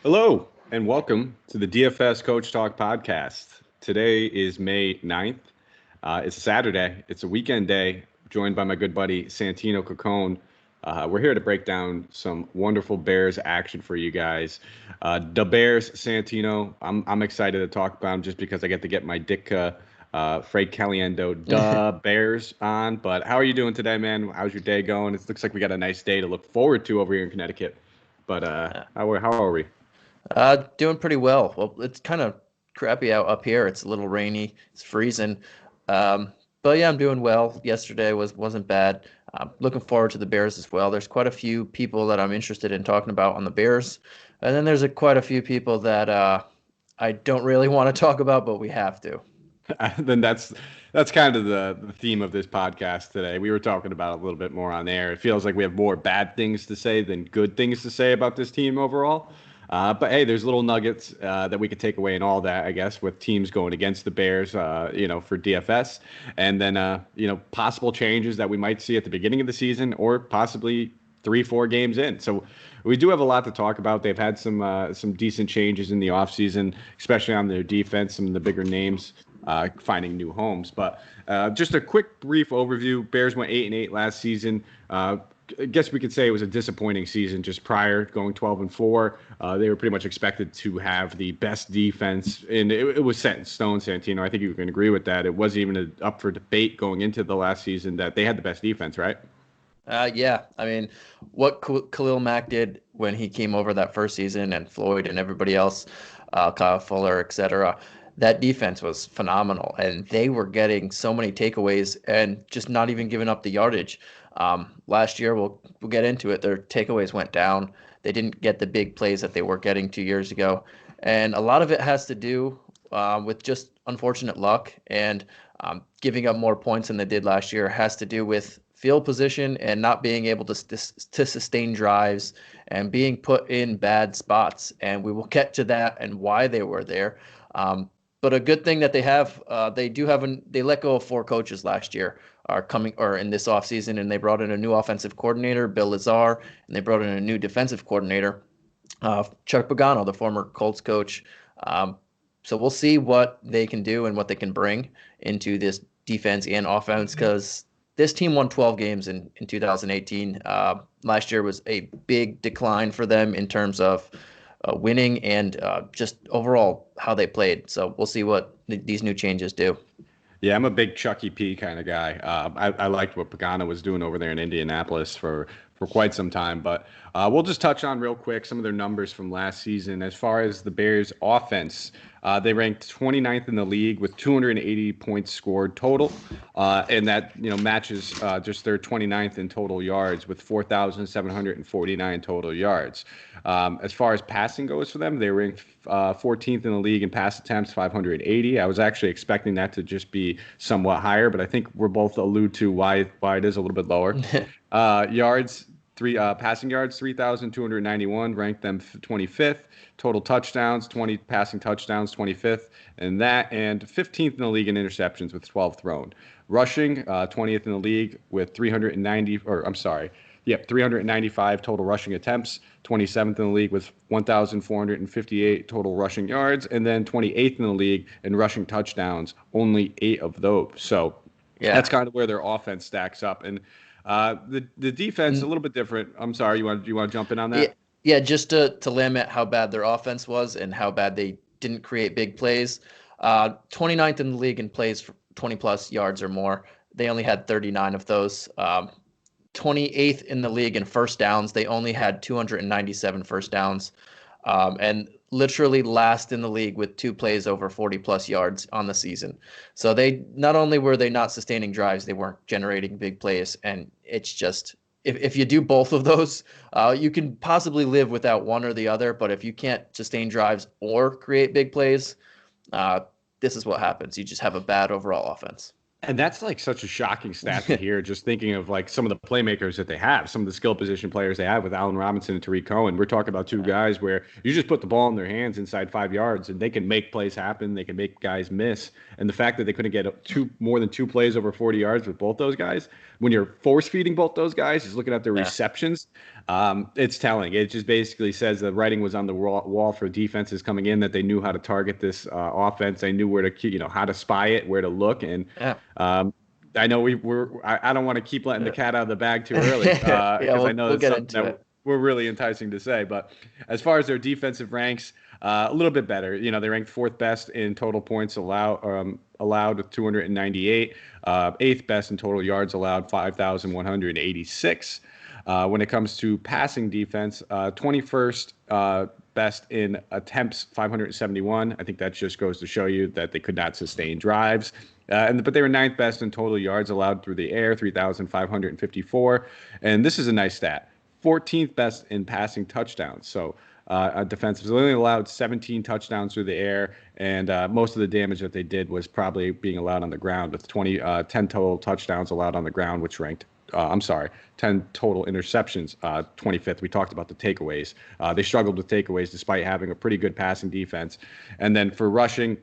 Hello, and welcome to the DFS Coach Talk podcast. Today is May 9th. It's a Saturday. It's a weekend day, joined by my good buddy, Santino Caccone. We're here to break down some wonderful Bears action for you guys. The Bears, Santino, I'm excited to talk about them just because I get to get my Ditka Fred Caliendo, Bears on. But how are you doing today, man? How's your day going? It looks like we got a nice day to look forward to over here in Connecticut. But how are we? Doing pretty well. Well, it's kind of crappy out up here. It's a little rainy. It's freezing. But yeah, I'm doing well. Yesterday wasn't bad. Looking forward to the Bears as well. There's quite a few people that I'm interested in talking about on the Bears, and then there's quite a few people that I don't really want to talk about, but we have to. Then that's kind of the theme of this podcast today. We were talking about it a little bit more on air. It feels like we have more bad things to say than good things to say about this team overall. But hey, there's little nuggets that we could take away in all that, I guess, with teams going against the Bears, for DFS, and then possible changes that we might see at the beginning of the season or possibly 3-4 games in. So we do have a lot to talk about. They've had some decent changes in the offseason, especially on their defense, some of the bigger names finding new homes. But just a quick, brief overview. Bears went 8-8 last season. I guess we could say it was a disappointing season just prior, going 12-4. They were pretty much expected to have the best defense, and it was set in stone, Santino. I think you can agree with that. It wasn't even up for debate going into the last season that they had the best defense, right? Yeah. I mean, what Khalil Mack did when he came over that first season, and Floyd and everybody else, Kyle Fuller, etc., that defense was phenomenal, and they were getting so many takeaways and just not even giving up the yardage. Last year, we'll get into it, their takeaways went down. They didn't get the big plays that they were getting 2 years ago. And a lot of it has to do with just unfortunate luck, and giving up more points than they did last year has to do with field position and not being able to sustain drives and being put in bad spots. And we will get to that and why they were there. But a good thing that they have, they let go of 4 coaches last year, are coming or in this offseason, and they brought in a new offensive coordinator, Bill Lazar, and they brought in a new defensive coordinator, Chuck Pagano, the former Colts coach. So we'll see what they can do and what they can bring into this defense and offense, because this team won 12 games in 2018. Last year was a big decline for them in terms of winning and just overall how they played. So we'll see what these new changes do. Yeah, I'm a big Chucky P kind of guy. I liked what Pagano was doing over there in Indianapolis for quite some time. But we'll just touch on real quick some of their numbers from last season. As far as the Bears offense, they ranked 29th in the league with 280 points scored total. And that, matches just their 29th in total yards with 4,749 total yards. As far as passing goes for them, they ranked 14th in the league in pass attempts, 580. I was actually expecting that to just be somewhat higher, but I think we're both allude to why it is a little bit lower. Passing yards, 3,291, ranked them 25th. Total touchdowns, 20 passing touchdowns, 25th, and 15th in the league in interceptions with 12 thrown. Rushing, 20th in the league with 395 total rushing attempts, 27th in the league with 1,458 total rushing yards, and then 28th in the league in rushing touchdowns, only 8 of those. So that's kind of where their offense stacks up. And the defense a little bit different. I'm sorry, you want to jump in on that? Yeah, just to limit how bad their offense was and how bad they didn't create big plays. 29th in the league in plays for 20 plus yards or more. They only had 39 of those. 28th in the league in first downs. They only had 297 first downs. And literally last in the league with 2 plays over 40 plus yards on the season. So they not only were they not sustaining drives, they weren't generating big plays. And it's just, if you do both of those, you can possibly live without one or the other. But if you can't sustain drives or create big plays, this is what happens. You just have a bad overall offense. And that's like such a shocking stat to hear, just thinking of like some of the playmakers that they have, some of the skill position players they have with Allen Robinson and Tariq Cohen. We're talking about 2 guys where you just put the ball in their hands inside 5 yards and they can make plays happen. They can make guys miss. And the fact that they couldn't get more than 2 plays over 40 yards with both those guys, when you're force feeding both those guys, just looking at their Yeah. receptions, it's telling. It just basically says the writing was on the wall for defenses coming in, that they knew how to target this offense. They knew where to, how to spy it, where to look. And Yeah. I know I don't want to keep letting the cat out of the bag too early, Yeah, because I know we'll that's get something into that it. we're really enticing to say. But as far as their defensive ranks, a little bit better. They ranked fourth best in total points allowed with 298, eighth best in total yards allowed, 5,186. When it comes to passing defense, 21st best in attempts, 571. I think that just goes to show you that they could not sustain drives. But they were ninth best in total yards allowed through the air, 3,554. And this is a nice stat: 14th best in passing touchdowns. So defensive, they only allowed 17 touchdowns through the air, and most of the damage that they did was probably being allowed on the ground, with 10 total touchdowns allowed on the ground, which ranked 10 total interceptions, 25th. We talked about the takeaways. They struggled with takeaways despite having a pretty good passing defense. And then for rushing,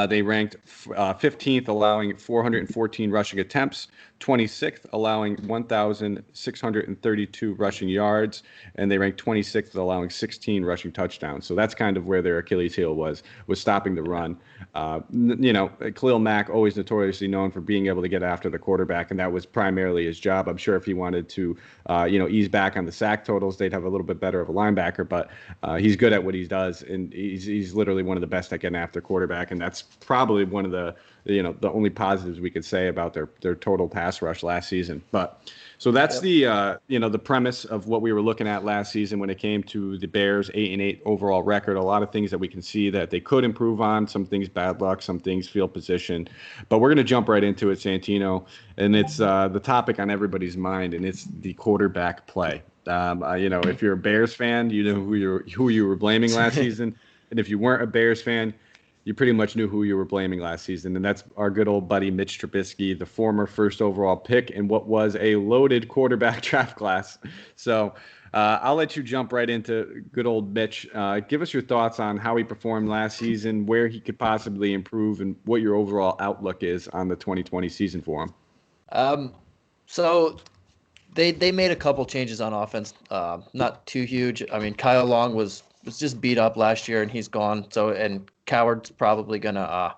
they ranked 15th, allowing 414 rushing attempts, 26th, allowing 1,632 rushing yards, and they ranked 26th, allowing 16 rushing touchdowns. So that's kind of where their Achilles heel was stopping the run. Khalil Mack, always notoriously known for being able to get after the quarterback, and that was primarily his job. I'm sure if he wanted to, ease back on the sack totals, they'd have a little bit better of a linebacker, but he's good at what he does, and he's literally one of the best at getting after quarterback, and that's probably one of the only positives we could say about their total pass rush last season. But so that's the premise of what we were looking at last season when it came to the Bears' 8-8 overall record. A lot of things that we can see that they could improve on. Some things bad luck, some things field position. But we're going to jump right into it, Santino, and it's the topic on everybody's mind, and it's the quarterback play. If you're a Bears fan, you know who you were blaming last season, and if you weren't a Bears fan, you pretty much knew who you were blaming last season, and that's our good old buddy Mitch Trubisky, the former first overall pick in what was a loaded quarterback draft class. So I'll let you jump right into good old Mitch. Give us your thoughts on how he performed last season, where he could possibly improve, and what your overall outlook is on the 2020 season for him. So they made a couple changes on offense, not too huge. I mean, Kyle Long was just beat up last year, and he's gone. And Coward's probably going to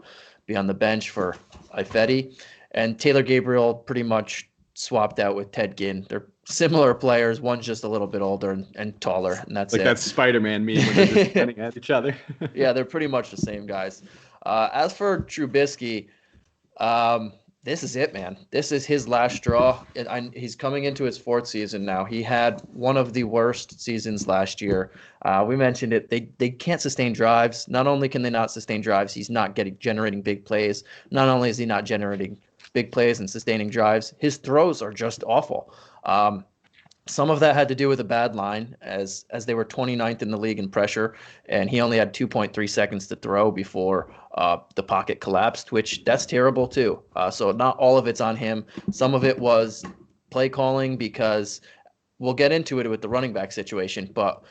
be on the bench for Ifedi. And Taylor Gabriel pretty much swapped out with Ted Ginn. They're similar players. One's just a little bit older and taller, and that's like it. That Spider-Man meme when they're just running at each other. Yeah, they're pretty much the same guys. As for Trubisky, this is it, man. This is his last straw. He's coming into his fourth season now. He had one of the worst seasons last year. We mentioned it. They can't sustain drives. Not only can they not sustain drives, he's not generating big plays. Not only is he not generating big plays and sustaining drives, his throws are just awful. Some of that had to do with a bad line, as they were 29th in the league in pressure, and he only had 2.3 seconds to throw before the pocket collapsed, which that's terrible too. So not all of it's on him. Some of it was play calling, because we'll get into it with the running back situation, but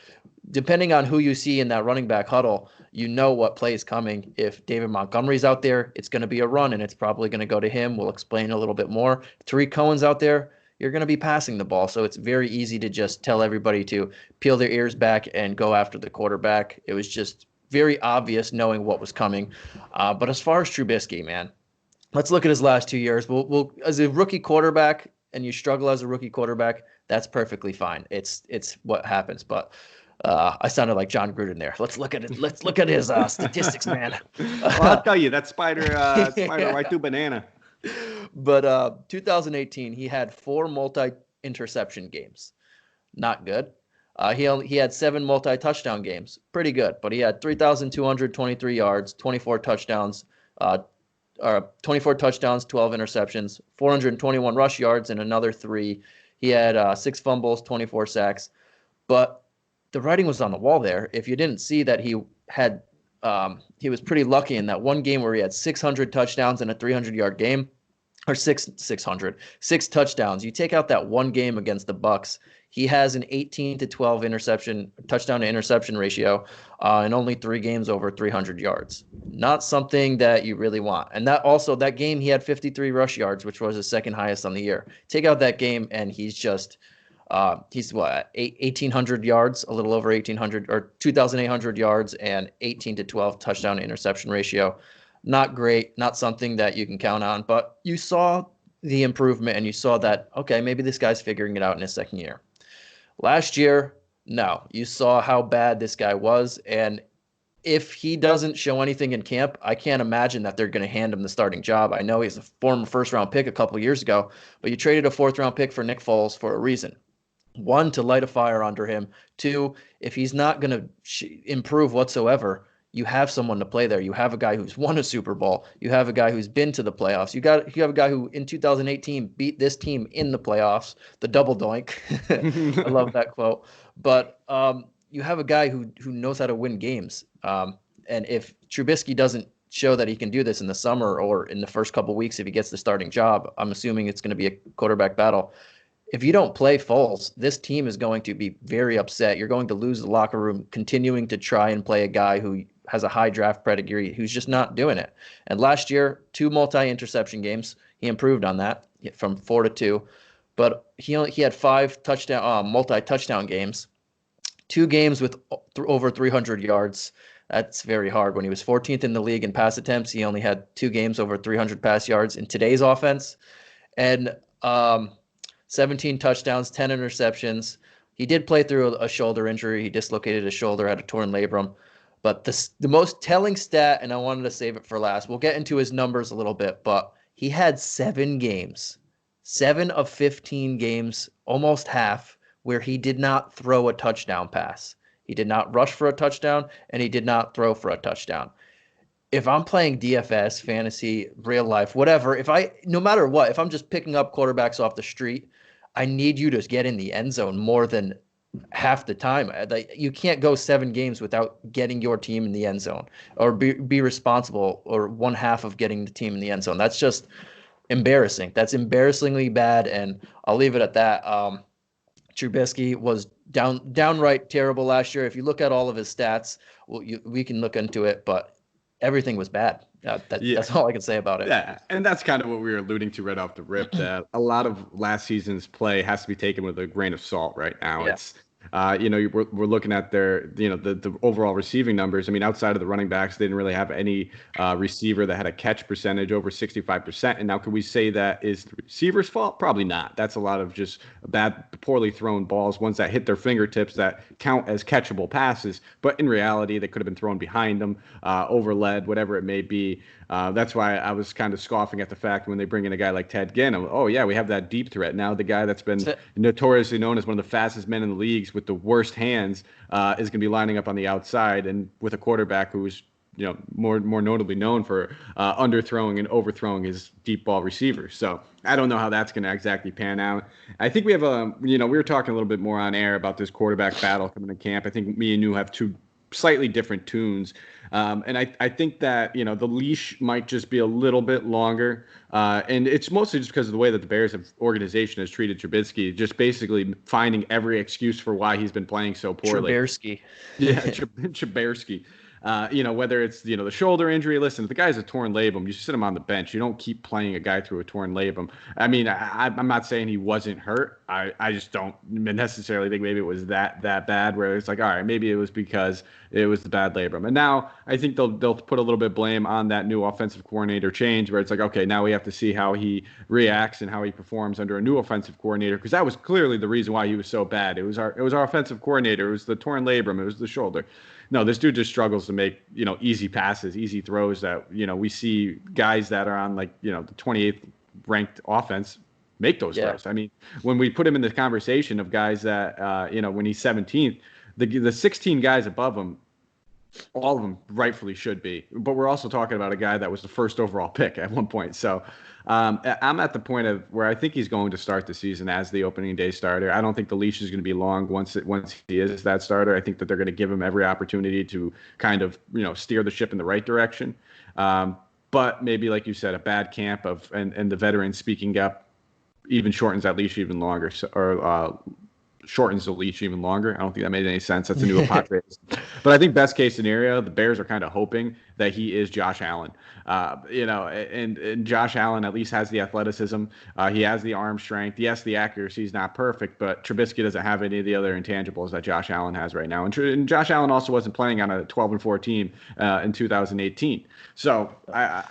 depending on who you see in that running back huddle, you know what play is coming. If David Montgomery's out there, it's going to be a run, and it's probably going to go to him. We'll explain a little bit more. Tariq Cohen's out there, you're going to be passing the ball. So it's very easy to just tell everybody to peel their ears back and go after the quarterback. It was just very obvious knowing what was coming. But as far as Trubisky, man, let's look at his last 2 years. We'll as a rookie quarterback, and you struggle as a rookie quarterback, that's perfectly fine. It's what happens. But I sounded like John Gruden there. Let's look at it. Let's look at his statistics, man. Well, I'll tell you, that spider right through banana. But 2018, he had 4 multi-interception games. Not good. He had 7 multi-touchdown games. Pretty good. But he had 3,223 yards, 24 touchdowns, 12 interceptions, 421 rush yards, and another 3. He had 6 fumbles, 24 sacks. But the writing was on the wall there. If you didn't see that he was pretty lucky in that one game where he had 600 touchdowns in a 300-yard game, or 6 touchdowns. You take out that one game against the Bucks, He has an 18 to 12 touchdown to interception ratio, in only 3 games over 300 yards. Not something that you really want. And that game, he had 53 rush yards, which was his second highest on the year. Take out that game, and he's 1,800 yards, a little over 1,800 or 2,800 yards, and 18 to 12 touchdown to interception ratio. Not great, not something that you can count on, but you saw the improvement, and you saw that, okay, maybe this guy's figuring it out in his second year. Last year, no. You saw how bad this guy was, and if he doesn't show anything in camp, I can't imagine that they're going to hand him the starting job. I know he's a former first-round pick a couple of years ago, but you traded a fourth-round pick for Nick Foles for a reason. 1, to light a fire under him. 2, if he's not going to improve whatsoever, you have someone to play there. You have a guy who's won a Super Bowl. You have a guy who's been to the playoffs. You have a guy who in 2018 beat this team in the playoffs, the double doink. I love that quote. But you have a guy who knows how to win games. And if Trubisky doesn't show that he can do this in the summer or in the first couple of weeks, if he gets the starting job, I'm assuming it's going to be a quarterback battle. If you don't play Foles, this team is going to be very upset. You're going to lose the locker room continuing to try and play a guy who has a high draft pedigree who's just not doing it. And last year, 2 multi-interception games. He improved on that from 4 to 2. But he had 5 multi-touchdown games, 2 games with over 300 yards. That's very hard. When he was 14th in the league in pass attempts, he only had 2 games over 300 pass yards in today's offense. And 17 touchdowns, 10 interceptions. He did play through a shoulder injury. He dislocated his shoulder, had a torn labrum. But the most telling stat, and I wanted to save it for last, we'll get into his numbers a little bit, but he had 7 games, 7 of 15 games, almost half, where he did not throw a touchdown pass. He did not rush for a touchdown, and he did not throw for a touchdown. If I'm playing DFS, fantasy, real life, whatever, no matter what, if I'm just picking up quarterbacks off the street, I need you to get in the end zone more than half the time. You can't go 7 games without getting your team in the end zone or be responsible or one half of getting the team in the end zone. That's just embarrassing. That's embarrassingly bad, and I'll leave it at that. Trubisky was downright terrible last year. If you look at all of his stats, we can look into it, but everything was bad. That's all I can say about it. Yeah, and that's kind of what we were alluding to right off the rip, that a lot of last season's play has to be taken with a grain of salt right now. Yeah. It's we're looking at their, the overall receiving numbers. I mean, outside of the running backs, they didn't really have any receiver that had a catch percentage over 65%. And now, could we say that is the receiver's fault? Probably not. That's a lot of just poorly thrown balls, ones that hit their fingertips that count as catchable passes. But in reality, they could have been thrown behind them, overled, whatever it may be. That's why I was kind of scoffing at the fact when they bring in a guy like Ted Ginn. Oh, yeah, we have that deep threat. Now the guy that's been notoriously known as one of the fastest men in the leagues with the worst hands is going to be lining up on the outside, and with a quarterback who's more notably known for underthrowing and overthrowing his deep ball receivers. So I don't know how that's going to exactly pan out. I think we have we were talking a little bit more on air about this quarterback battle coming to camp. I think me and you have 2 slightly different tunes. And I think that, the leash might just be a little bit longer. And it's mostly just because of the way that the Bears organization has treated Trubisky, just basically finding every excuse for why he's been playing so poorly. Trubisky. Yeah, Trubisky. Whether it's, the shoulder injury. Listen, if the guy's a torn labrum, you sit him on the bench. You don't keep playing a guy through a torn labrum. I mean, I'm not saying he wasn't hurt. I just don't necessarily think maybe it was that bad, where it's like, all right, maybe it was because it was the bad labrum. And now I think they'll put a little bit of blame on that new offensive coordinator change, where it's like, okay, now we have to see how he reacts and how he performs under a new offensive coordinator, because that was clearly the reason why he was so bad. It was our offensive coordinator. It was the torn labrum. It was the shoulder. No, this dude just struggles to make, easy passes, easy throws that, we see guys that are on the 28th ranked offense make those throws. I mean, when we put him in the conversation of guys that, when he's 17th, the 16 guys above him, all of them rightfully should be. But we're also talking about a guy that was the first overall pick at one point. So I'm at the point of where I think he's going to start the season as the opening day starter. I don't think the leash is going to be long once he is that starter. I think that they're going to give him every opportunity to kind of, steer the ship in the right direction. But maybe, like you said, a bad camp and the veterans speaking up even shortens that leash even longer, or shortens the leash even longer. I don't think that made any sense. That's a new Apotria. But I think best case scenario, the Bears are kind of hoping that he is Josh Allen. And Josh Allen at least has the athleticism. He has the arm strength. Yes, the accuracy is not perfect, but Trubisky doesn't have any of the other intangibles that Josh Allen has right now. And Josh Allen also wasn't playing on a 12-4 team in 2018. So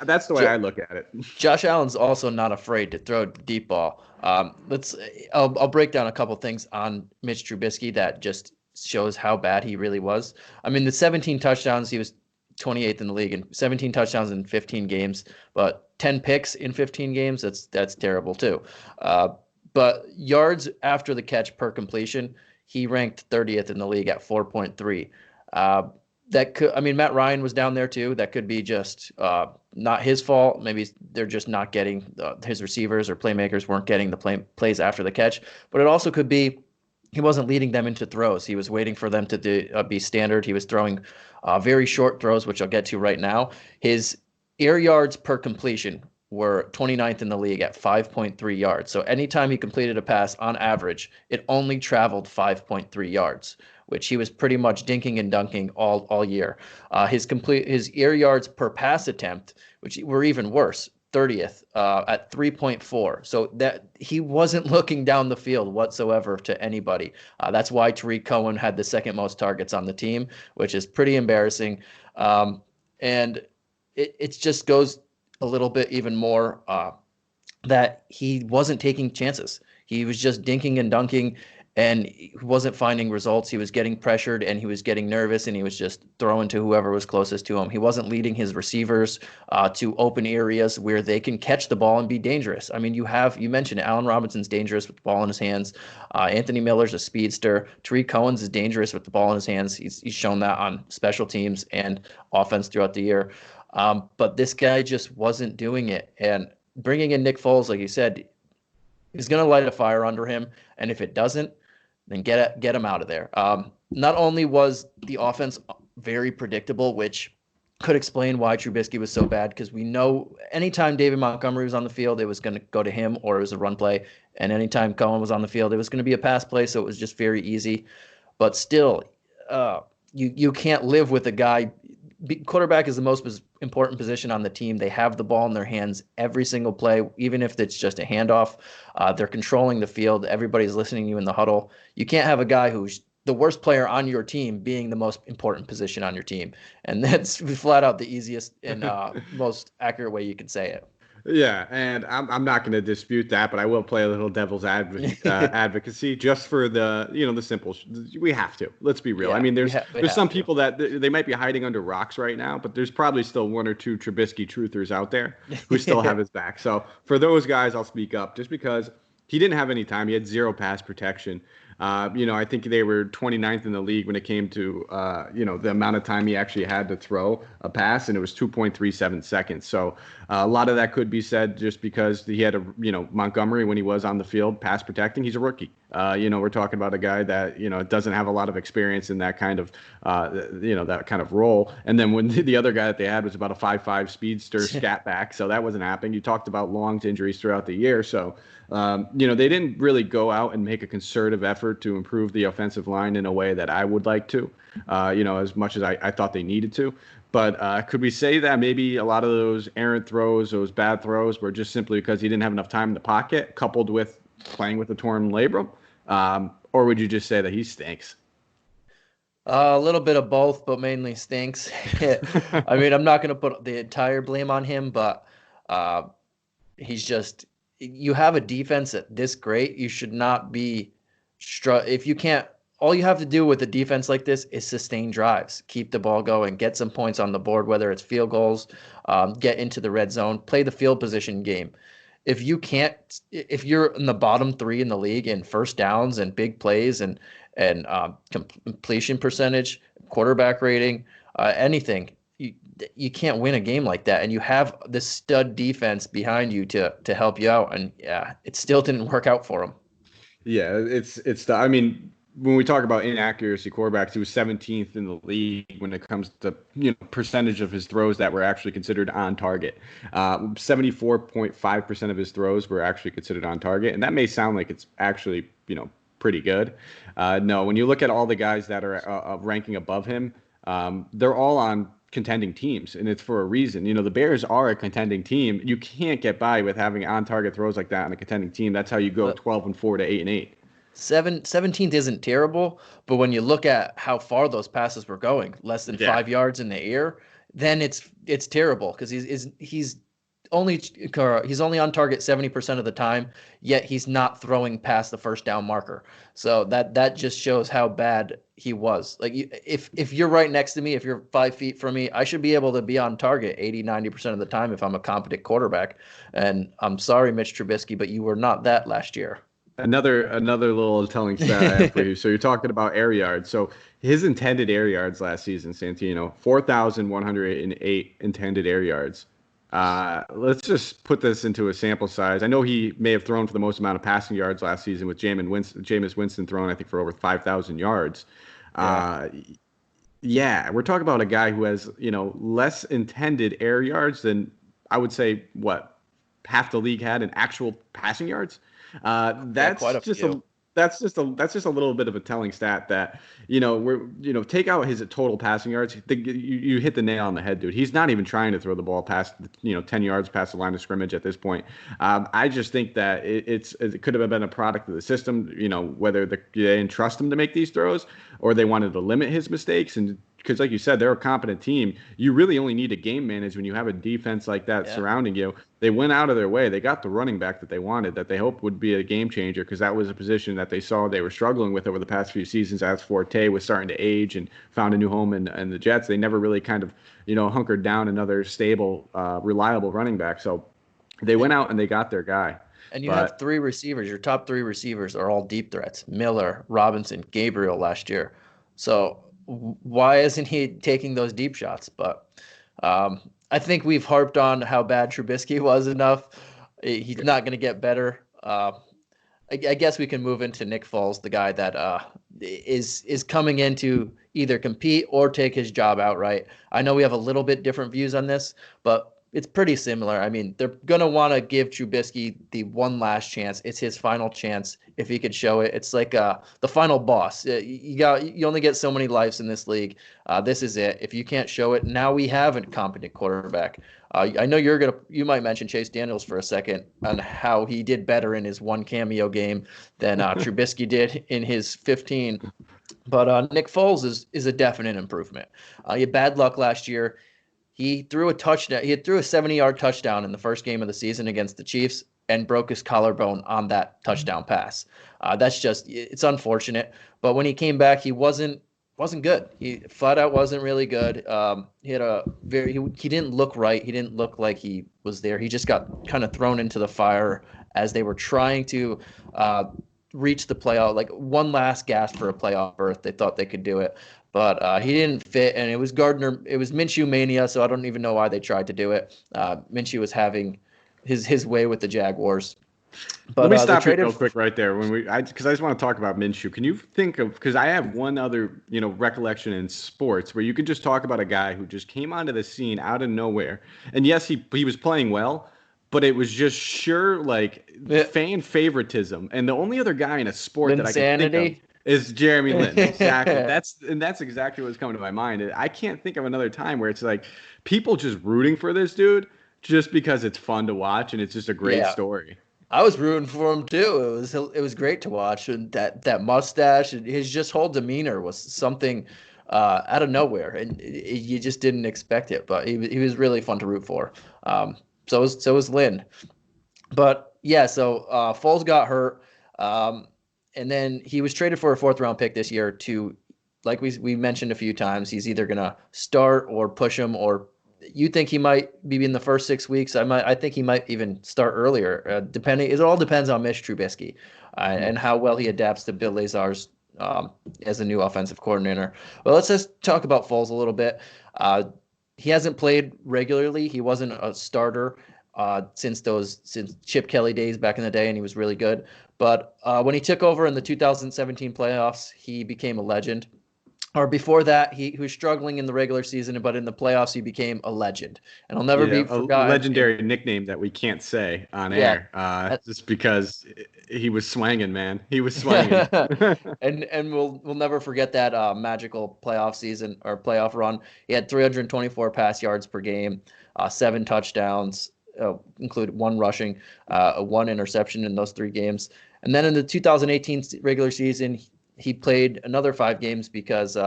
that's the way I look at it. Josh Allen's also not afraid to throw the deep ball. I'll break down a couple things on Mitch Trubisky that just shows how bad he really was. I mean, the 17 touchdowns, he was 28th in the league, and 17 touchdowns in 15 games, but 10 picks in 15 games, that's terrible too. But yards after the catch per completion, he ranked 30th in the league at 4.3. Matt Ryan was down there too. That could be just not his fault. Maybe they're just not getting his receivers or playmakers weren't getting the plays after the catch. But it also could be he wasn't leading them into throws. He was waiting for them to be standard. He was throwing very short throws, which I'll get to right now. His air yards per completion were 29th in the league at 5.3 yards. So anytime he completed a pass, on average, it only traveled 5.3 yards, which he was pretty much dinking and dunking all year. His air yards per pass attempt, which were even worse, 30th at 3.4. So that he wasn't looking down the field whatsoever to anybody. That's why Tariq Cohen had the second most targets on the team, which is pretty embarrassing. And it just goes a little bit even more that he wasn't taking chances. He was just dinking and dunking, and he wasn't finding results. He was getting pressured, and he was getting nervous, and he was just throwing to whoever was closest to him. He wasn't leading his receivers to open areas where they can catch the ball and be dangerous. I mean, you mentioned it, Allen Robinson's dangerous with the ball in his hands. Anthony Miller's a speedster. Tariq Cohen's is dangerous with the ball in his hands. He's shown that on special teams and offense throughout the year. But this guy just wasn't doing it. And bringing in Nick Foles, like you said, is going to light a fire under him. And if it doesn't, then get him out of there. Not only was the offense very predictable, which could explain why Trubisky was so bad, because we know anytime David Montgomery was on the field, it was going to go to him or it was a run play. And anytime Cohen was on the field, it was going to be a pass play, so it was just very easy. But still, you can't live with a guy. Quarterback is the most important position on the team. They have the ball in their hands every single play, even if it's just a handoff. They're controlling the field. Everybody's listening to you in the huddle. You can't have a guy who's the worst player on your team being the most important position on your team. And that's flat out the easiest and most accurate way you can say it. Yeah, and I'm not going to dispute that, but I will play a little devil's advocacy just for the simple. We have to. Let's be real. Yeah, I mean, there's some people that they might be hiding under rocks right now, but there's probably still one or two Trubisky truthers out there who still have his back. So for those guys, I'll speak up just because he didn't have any time. He had zero pass protection. I think they were 29th in the league when it came to, the amount of time he actually had to throw a pass, and it was 2.37 seconds. So a lot of that could be said just because he had Montgomery when he was on the field pass protecting. He's a rookie. We're talking about a guy that, doesn't have a lot of experience in that kind of, that kind of role. And then when the other guy that they had was about a 5'5" speedster scat back. So that wasn't happening. You talked about Long's injuries throughout the year. So, they didn't really go out and make a concerted effort to improve the offensive line in a way that I would like to, as much as I thought they needed to. But could we say that maybe a lot of those errant throws, those bad throws, were just simply because he didn't have enough time in the pocket, coupled with playing with a torn labrum? Or would you just say that he stinks? A little bit of both, but mainly stinks. I mean, I'm not going to put the entire blame on him, but he's just – you have a defense that this great, you should not be if you can't, all you have to do with a defense like this is sustain drives, keep the ball going, get some points on the board, whether it's field goals, get into the red zone, play the field position game. If you're in the bottom three in the league in first downs and big plays and completion percentage, quarterback rating, anything, you can't win a game like that, and you have this stud defense behind you to help you out, and yeah, it still didn't work out for him. Yeah, I mean, when we talk about inaccuracy quarterbacks, he was 17th in the league when it comes to percentage of his throws that were actually considered on target. 74.5% of his throws were actually considered on target, and that may sound like it's actually pretty good. No, when you look at all the guys that are ranking above him, they're all on contending teams, and it's for a reason. The Bears are a contending team. You can't get by with having on-target throws like that on a contending team. That's how you go 12-4 to 8-8. 17th isn't terrible, but when you look at how far those passes were going, less than 5 yards in the air, then it's terrible because he's only on target 70% of the time, yet he's not throwing past the first down marker. So that just shows how bad he was. Like if you're right next to me, if you're 5 feet from me, I should be able to be on target 80-90% of the time if I'm a competent quarterback. And I'm sorry, Mitch Trubisky, but you were not that last year. Another little telling stat I have for you. So you're talking about air yards. So his intended air yards last season, Santino, 4,108 intended air yards. Let's just put this into a sample size. I know he may have thrown for the most amount of passing yards last season with Jameis Winston throwing, I think, for over 5,000 yards. Yeah, we're talking about a guy who has, less intended air yards than I would say half the league had in actual passing yards. That's just a little bit of a telling stat that take out his total passing yards. You hit the nail on the head, dude. He's not even trying to throw the ball past 10 yards past the line of scrimmage at this point. I just think that it could have been a product of the system. Whether they didn't trust him to make these throws or they wanted to limit his mistakes. And because, like you said, they're a competent team. You really only need to game manage when you have a defense like that surrounding you. They went out of their way. They got the running back that they wanted, that they hoped would be a game changer, because that was a position that they saw they were struggling with over the past few seasons as Forte was starting to age and found a new home in the Jets. They never really kind of, hunkered down another stable, reliable running back. So they went out and they got their guy. And you have 3 receivers. Your top 3 receivers are all deep threats: Miller, Robinson, Gabriel last year. So why isn't he taking those deep shots? But I think we've harped on how bad Trubisky was enough. He's not going to get better. I guess we can move into Nick Foles, the guy that is coming in to either compete or take his job outright. I know we have a little bit different views on this, but it's pretty similar. I mean, they're going to want to give Trubisky the one last chance. It's his final chance if he could show it. It's like the final boss. You only get so many lives in this league. This is it. If you can't show it, now we have a competent quarterback. I know you might mention Chase Daniels for a second on how he did better in his one cameo game than Trubisky did in his 15. But Nick Foles is a definite improvement. He had bad luck last year. He threw a touchdown. He threw a 70-yard touchdown in the first game of the season against the Chiefs and broke his collarbone on that touchdown pass. It's unfortunate. But when he came back, he wasn't good. He flat out wasn't really good. He didn't look right. He didn't look like he was there. He just got kind of thrown into the fire as they were trying to reach the playoff, like one last gasp for a playoff berth. They thought they could do it. But he didn't fit, and it was Minshew mania, so I don't even know why they tried to do it. Minshew was having his way with the Jaguars. But, let me stop you real quick right there because I just want to talk about Minshew. Can you think of, because I have one other recollection in sports where you could just talk about a guy who just came onto the scene out of nowhere, and yes, he was playing well, but it was just sure fan favoritism, and the only other guy in a sport that I can think of is Jeremy Lin. Exactly. That's exactly what's coming to my mind. I can't think of another time where it's like people just rooting for this dude just because it's fun to watch and it's just a great story. I was rooting for him too. It was great to watch, and that mustache and his just whole demeanor was something out of nowhere, and you just didn't expect it. But he was really fun to root for. So was Lin. But yeah, so Foles got hurt. And then he was traded for a 4th-round pick this year to, like we mentioned a few times, he's either going to start or push him, or you think he might be in the first 6 weeks. I think he might even start earlier, depending. It all depends on Mitch Trubisky and how well he adapts to Bill Lazor's as a new offensive coordinator. Well, let's just talk about Foles a little bit. He hasn't played regularly. He wasn't a starter since Chip Kelly days back in the day, and he was really good. But when he took over in the 2017 playoffs, he became a legend. or before that, he was struggling in the regular season, but in the playoffs, he became a legend. And he'll never be a forgotten. legendary nickname that we can't say on air, just because he was swanging, man. He was swanging. and we'll never forget that magical playoff season or playoff run. He had 324 pass yards per game, 7 touchdowns, include 1 rushing, 1 interception in those 3 games. And then in the 2018 regular season, he played another 5 games because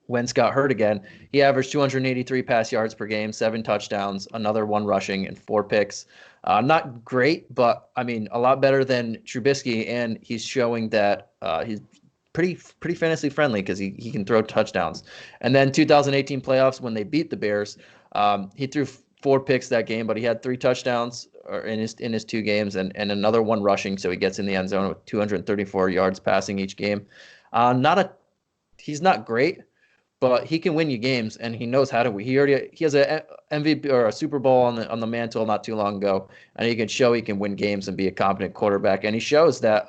Wentz got hurt again. He averaged 283 pass yards per game, 7 touchdowns, another 1 rushing, and 4 picks. Not great, but I mean a lot better than Trubisky, and he's showing that he's pretty fantasy friendly because he can throw touchdowns. And then 2018 playoffs when they beat the Bears, he threw 4 picks that game, but he had 3 touchdowns in his 2 games and another 1 rushing, so he gets in the end zone with 234 yards passing each game. He's not great, but he can win you games, and he knows how to. He has a MVP or a Super Bowl on the mantle not too long ago, and he can show he can win games and be a competent quarterback. And he shows that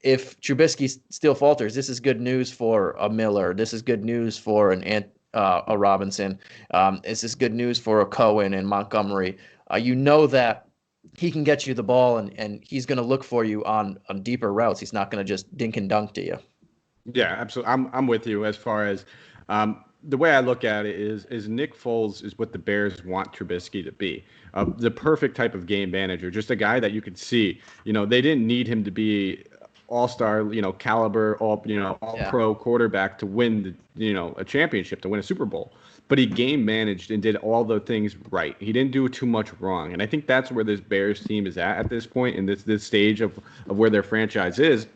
if Trubisky still falters, this is good news for a Miller. This is good news for a Robinson. This is good news for a Cohen and Montgomery. You know that he can get you the ball, and he's going to look for you on deeper routes. He's not going to just dink and dunk to you. Yeah, absolutely. I'm with you as far as the way I look at it is Nick Foles is what the Bears want Trubisky to be. The perfect type of game manager, just a guy that you could see. They didn't need him to be all-star, caliber, all-pro quarterback to win a championship, to win a Super Bowl. But he game managed and did all the things right. He didn't do too much wrong. And I think that's where this Bears team is at this point in this stage of where their franchise is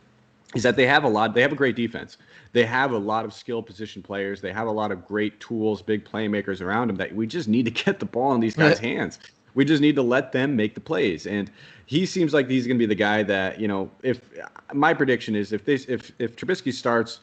that they have a great defense. They have a lot of skill position players. They have a lot of great tools, big playmakers around them that we just need to get the ball in these guys' hands. We just need to let them make the plays. And he seems like he's going to be the guy that, if my prediction is if Trubisky starts,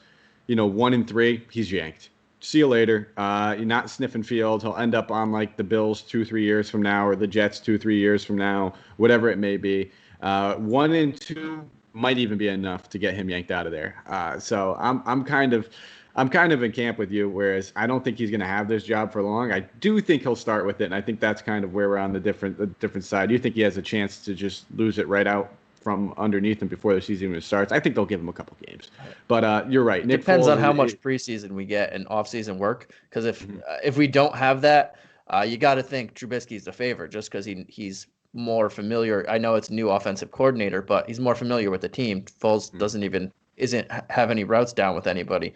1-3, he's yanked. See you later. You're not sniffing field. He'll end up on like the Bills 2-3 years from now, or the Jets 2-3 years from now, whatever it may be. 1-2 might even be enough to get him yanked out of there. So I'm kind of in camp with you, whereas I don't think he's going to have this job for long. I do think he'll start with it, and I think that's kind of where we're on the different side. Do you think he has a chance to just lose it right out from underneath him before the season even starts? I think they'll give him a couple games. But you're right. Nick depends Foles, on how much preseason we get and off-season work, because if we don't have that, you got to think Trubisky's the favorite just because he's more familiar. I know it's new offensive coordinator, but he's more familiar with the team. Foles isn't have any routes down with anybody.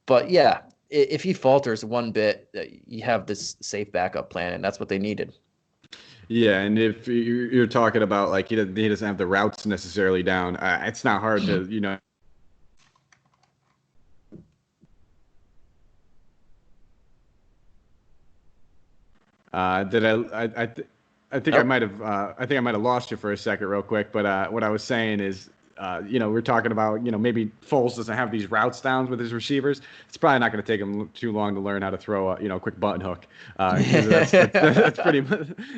But yeah, if he falters one bit, you have this safe backup plan, and that's what they needed. Yeah, and if you're talking about like he doesn't have the routes necessarily down, it's not hard to I think I might have lost you for a second real quick, but what I was saying is we're talking about, maybe Foles doesn't have these routes down with his receivers. It's probably not going to take him too long to learn how to throw a quick button hook.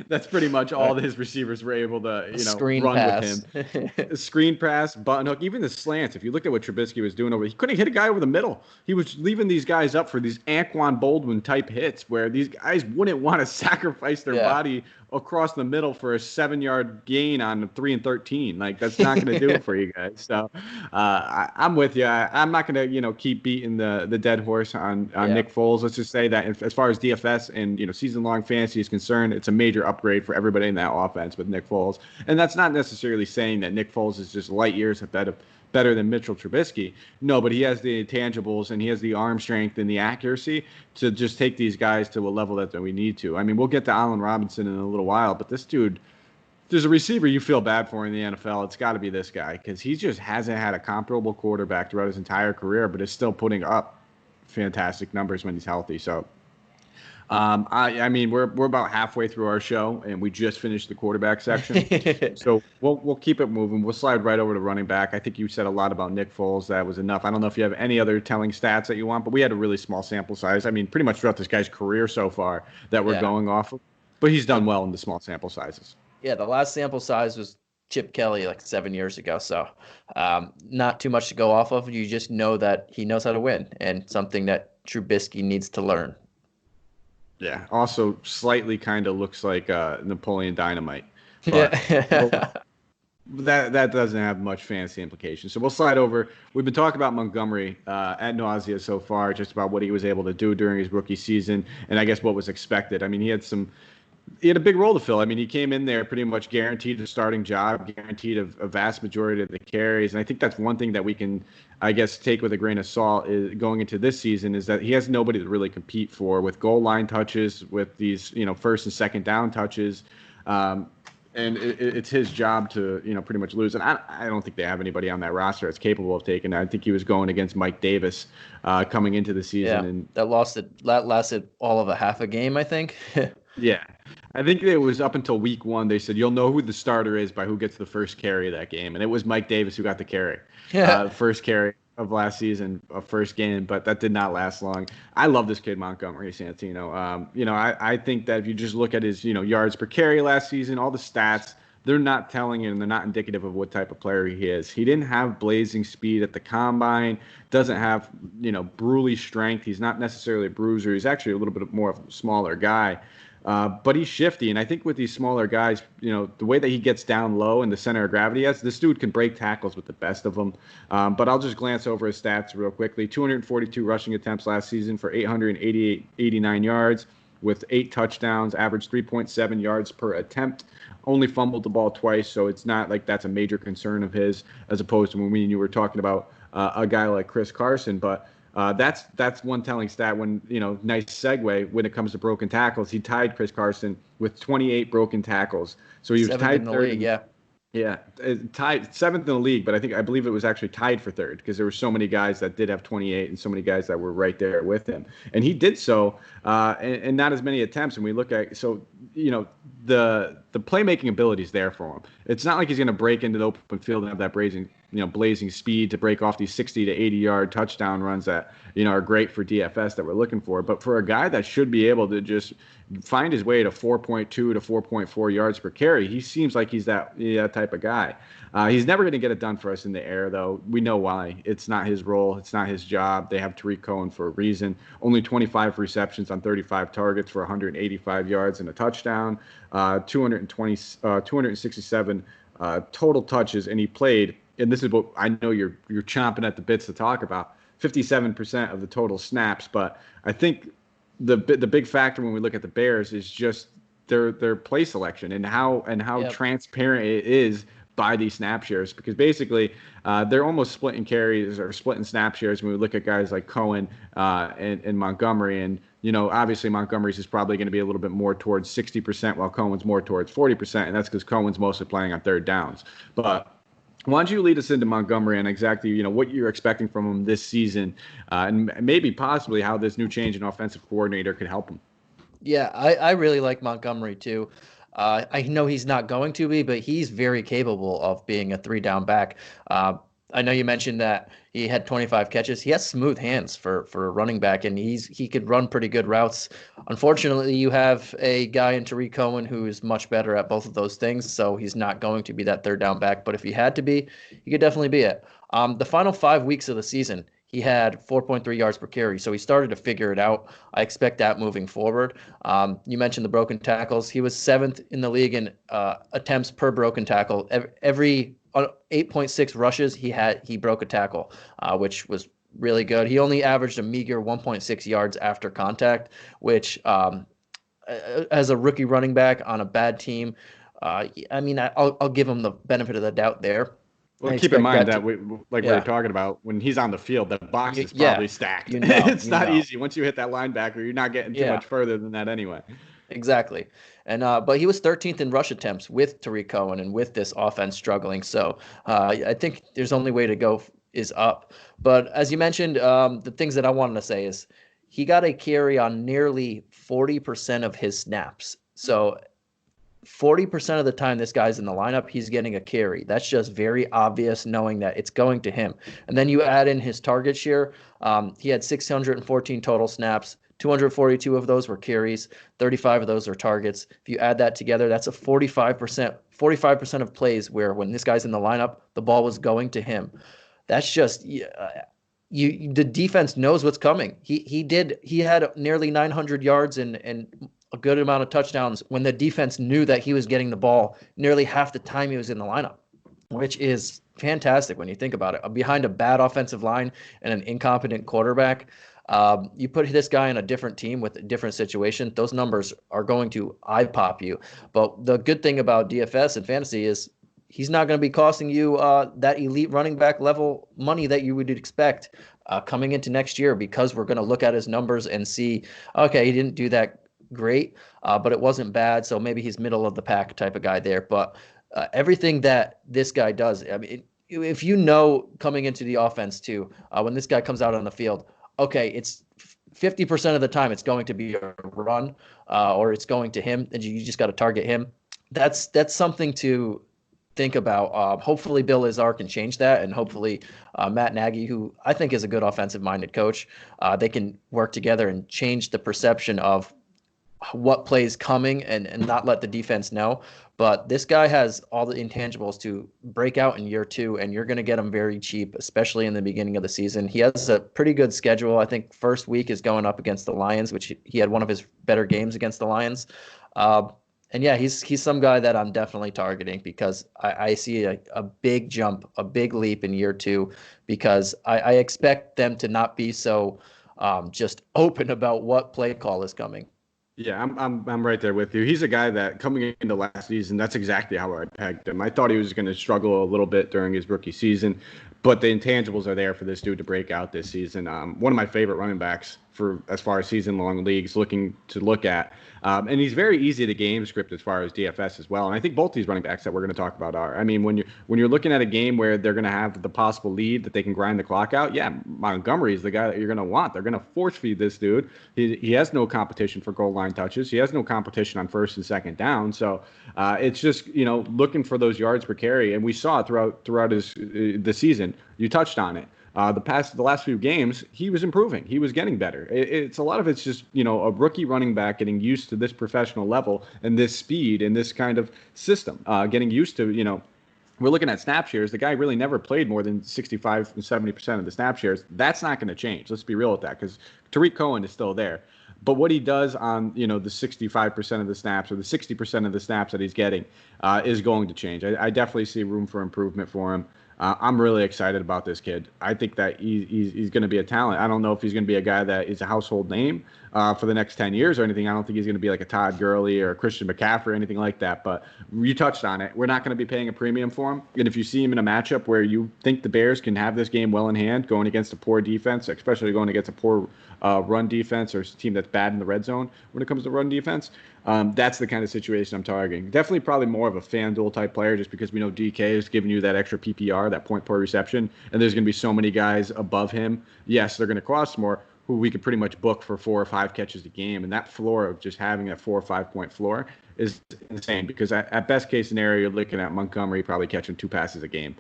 That's pretty much all his receivers were able to, screen run pass. with him. Screen pass, button hook, even the slants. If you look at what Trubisky was doing he couldn't hit a guy over the middle. He was leaving these guys up for these Anquan Boldin type hits where these guys wouldn't want to sacrifice their body across the middle for a 7-yard gain on 3 and 13. Like, that's not going to do it for you guys. So I'm with you. I'm not going to, keep beating the dead horse on Nick Foles. Let's just say that as far as DFS and, season-long fantasy is concerned, it's a major upgrade for everybody in that offense with Nick Foles. And that's not necessarily saying that Nick Foles is just light years better than Mitchell Trubisky. No, but he has the intangibles and he has the arm strength and the accuracy to just take these guys to a level that we need to. I mean, we'll get to Allen Robinson in a little while, but this dude, if there's a receiver you feel bad for in the NFL, it's got to be this guy, because he just hasn't had a comparable quarterback throughout his entire career, but is still putting up fantastic numbers when he's healthy. So I mean, we're about halfway through our show, and we just finished the quarterback section. So we'll keep it moving. We'll slide right over to running back. I think you said a lot about Nick Foles. That was enough. I don't know if you have any other telling stats that you want, but we had a really small sample size. I mean, pretty much throughout this guy's career so far that we're going off of. But he's done well in the small sample sizes. Yeah, the last sample size was Chip Kelly like 7 years ago. So not too much to go off of. You just know that he knows how to win, and something that Trubisky needs to learn. Yeah. Also, slightly kind of looks like Napoleon Dynamite, but Yeah. that doesn't have much fantasy implications. So we'll slide over. We've been talking about Montgomery ad nausea so far, just about what he was able to do during his rookie season, and I guess what was expected. I mean, he had a big role to fill. I mean, he came in there pretty much guaranteed a starting job, guaranteed a vast majority of the carries. And I think that's one thing that we can, I guess, take with a grain of salt is going into this season is that he has nobody to really compete for with goal line touches, with these, first and second down touches. And it's his job to, pretty much lose. And I don't think they have anybody on that roster that's capable of taking that. I think he was going against Mike Davis coming into the season. Yeah, And that lasted all of a half a game, I think. yeah, I think it was up until week 1. They said you'll know who the starter is by who gets the first carry of that game, and it was Mike Davis who got the carry, first carry of last season, first game. But that did not last long. I love this kid Montgomery Santino. I think that if you just look at his yards per carry last season, all the stats, they're not telling you and they're not indicative of what type of player he is. He didn't have blazing speed at the combine, doesn't have bruly strength. He's not necessarily a bruiser. He's actually a little bit more of a smaller guy. But he's shifty, and I think with these smaller guys, the way that he gets down low and the center of gravity has, this dude can break tackles with the best of them. But I'll just glance over his stats real quickly. 242 rushing attempts last season for 89 yards with 8 touchdowns, average 3.7 yards per attempt. Only fumbled the ball twice, so it's not like that's a major concern of his, as opposed to when you were talking about a guy like Chris Carson. But that's one telling stat. When nice segue when it comes to broken tackles, he tied Chris Carson with 28 broken tackles. So he was tied in the league. Yeah, tied 7th in the league, but I believe it was actually tied for 3rd because there were so many guys that did have 28 and so many guys that were right there with him, and he did so, and not as many attempts. And we look at the playmaking ability is there for him. It's not like he's going to break into the open field and have that blazing speed to break off these 60 to 80 yard touchdown runs that are great for DFS that we're looking for. But for a guy that should be able to just find his way to 4.2 to 4.4 yards per carry, he seems like he's that type of guy. He's never going to get it done for us in the air, though. We know why. It's not his role. It's not his job. They have Tariq Cohen for a reason. Only 25 receptions on 35 targets for 185 yards and a touchdown, 267 total touches, and he played. And this is what I know you're chomping at the bits to talk about. 57% of the total snaps, but I think the big factor when we look at the Bears is just their play selection and how transparent it is by these snap shares, because basically they're almost splitting carries or splitting snap shares when we look at guys like Cohen and Montgomery. And obviously Montgomery's is probably going to be a little bit more towards 60%, while Cohen's more towards 40%, and that's because Cohen's mostly playing on 3rd downs. But why don't you lead us into Montgomery and exactly what you're expecting from him this season, and maybe possibly how this new change in offensive coordinator could help him? Yeah, I really like Montgomery too. I know he's not going to be, but he's very capable of being a 3-down back. I know you mentioned that he had 25 catches. He has smooth hands for a running back, and he could run pretty good routes. Unfortunately, you have a guy in Tariq Cohen who is much better at both of those things, so he's not going to be that 3rd-down back. But if he had to be, he could definitely be it. The final 5 weeks of the season, he had 4.3 yards per carry, so he started to figure it out. I expect that moving forward. You mentioned the broken tackles. He was 7th in the league in attempts per broken tackle. Every 8.6 rushes he broke a tackle, which was really good. He only averaged a meager 1.6 yards after contact, which as a rookie running back on a bad team, I'll give him the benefit of the doubt there. Well, keep in mind that we were talking about, when he's on the field, the box is probably stacked. It's not easy. Once you hit that linebacker, you're not getting too much further than that anyway. Exactly. And but he was 13th in rush attempts with Tariq Cohen and with this offense struggling. So I think there's only way to go is up. But as you mentioned, the things that I wanted to say is he got a carry on nearly 40% of his snaps. So 40% of the time this guy's in the lineup, he's getting a carry. That's just very obvious, knowing that it's going to him. And then you add in his target share. He had 614 total snaps, 242 of those were carries, 35 of those are targets. If you add that together, that's a 45% of plays where when this guy's in the lineup, the ball was going to him. That's just the defense knows what's coming. He had nearly 900 yards and a good amount of touchdowns when the defense knew that he was getting the ball nearly half the time he was in the lineup, which is fantastic when you think about it. Behind a bad offensive line and an incompetent quarterback, you put this guy in a different team with a different situation, those numbers are going to eye pop you. But the good thing about DFS and fantasy is he's not going to be costing you that elite running back level money that you would expect coming into next year, because we're going to look at his numbers and see, okay, he didn't do that great, but it wasn't bad, so maybe he's middle of the pack type of guy there. But everything that this guy does, I mean, if you know coming into the offense too, when this guy comes out on the field, okay, it's 50% of the time it's going to be a run or it's going to him, and you just got to target him. That's something to think about. Hopefully Bill Lazar can change that, and hopefully Matt Nagy, who I think is a good offensive-minded coach, they can work together and change the perception of what plays coming and not let the defense know. But this guy has all the intangibles to break out in year two, and you're going to get him very cheap, especially in the beginning of the season. He has a pretty good schedule. I think first week is going up against the Lions, which he had one of his better games against the Lions. And yeah, he's some guy that I'm definitely targeting, because I see a big jump, a big leap in year two, because I expect them to not be so just open about what play call is coming. Yeah, I'm right there with you. He's a guy that coming into last season, that's exactly how I pegged him. I thought he was going to struggle a little bit during his rookie season, but the intangibles are there for this dude to break out this season. One of my favorite running backs for as far as season-long leagues looking to look at. And he's very easy to game script as far as DFS as well. And I think both these running backs that we're going to talk about are. I mean, when you're looking at a game where they're going to have the possible lead that they can grind the clock out, yeah, Montgomery is the guy that you're going to want. They're going to force feed this dude. He has no competition for goal line touches. He has no competition on first and second down. So it's just, looking for those yards per carry. And we saw it throughout the season. You touched on it. The last few games, he was improving. He was getting better. It's a lot of it's just, a rookie running back getting used to this professional level and this speed and this kind of system, getting used to, we're looking at snap shares. The guy really never played more than 65 and 70% of the snap shares. That's not going to change. Let's be real with that, because Tariq Cohen is still there. But what he does on, the 65% of the snaps or the 60% of the snaps that he's getting is going to change. I definitely see room for improvement for him. I'm really excited about this kid. I think that he's going to be a talent. I don't know if he's going to be a guy that is a household name for the next 10 years or anything. I don't think he's going to be like a Todd Gurley or a Christian McCaffrey or anything like that. But you touched on it. We're not going to be paying a premium for him. And if you see him in a matchup where you think the Bears can have this game well in hand, going against a poor defense, especially going against a poor run defense or a team that's bad in the red zone when it comes to run defense, that's the kind of situation I'm targeting. Definitely probably more of a FanDuel type player, just because we know DK is giving you that extra PPR, that point per reception, and there's going to be so many guys above him. Yes, they're going to cost more, who we could pretty much book for 4 or 5 catches a game. And that floor of just having a 4 or 5 point floor is insane, because at best case scenario, you're looking at Montgomery probably catching 2 passes a game.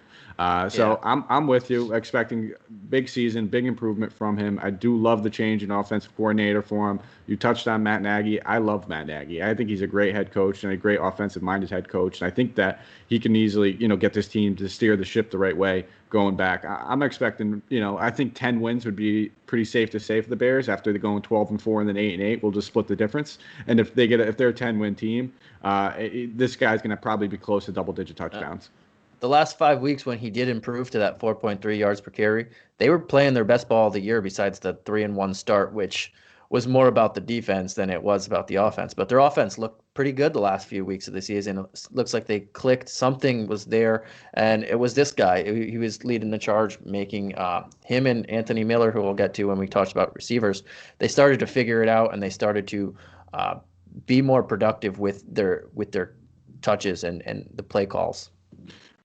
So I'm with you, expecting big season, big improvement from him. I do love the change in offensive coordinator for him. You touched on Matt Nagy. I love Matt Nagy. I think he's a great head coach and a great offensive-minded head coach. And I think that he can easily, get this team to steer the ship the right way going back. I'm expecting, I think 10 wins would be pretty safe to say for the Bears. After they're going 12-4 and then 8-8, we'll just split the difference. And if they're a 10-win team, this guy's going to probably be close to double-digit touchdowns. The last 5 weeks when he did improve to that 4.3 yards per carry, they were playing their best ball of the year besides the 3-1 start, which was more about the defense than it was about the offense. But their offense looked pretty good the last few weeks of the season. It looks like they clicked. Something was there, and it was this guy. He was leading the charge, making him and Anthony Miller, who we'll get to when we talked about receivers, they started to figure it out, and they started to be more productive with their touches and the play calls.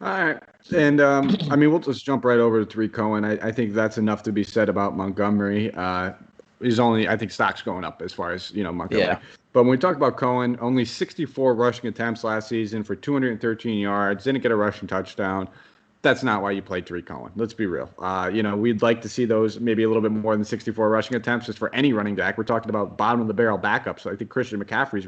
All right. And, we'll just jump right over to Tariq Cohen. I think that's enough to be said about Montgomery. He's only, I think, stock's going up as far as, Montgomery. Yeah. But when we talk about Cohen, only 64 rushing attempts last season for 213 yards, didn't get a rushing touchdown. that's not why you play Tariq Cohen. Let's be real. We'd like to see those maybe a little bit more than 64 rushing attempts just for any running back. We're talking about bottom of the barrel backups. So I think Christian McCaffrey's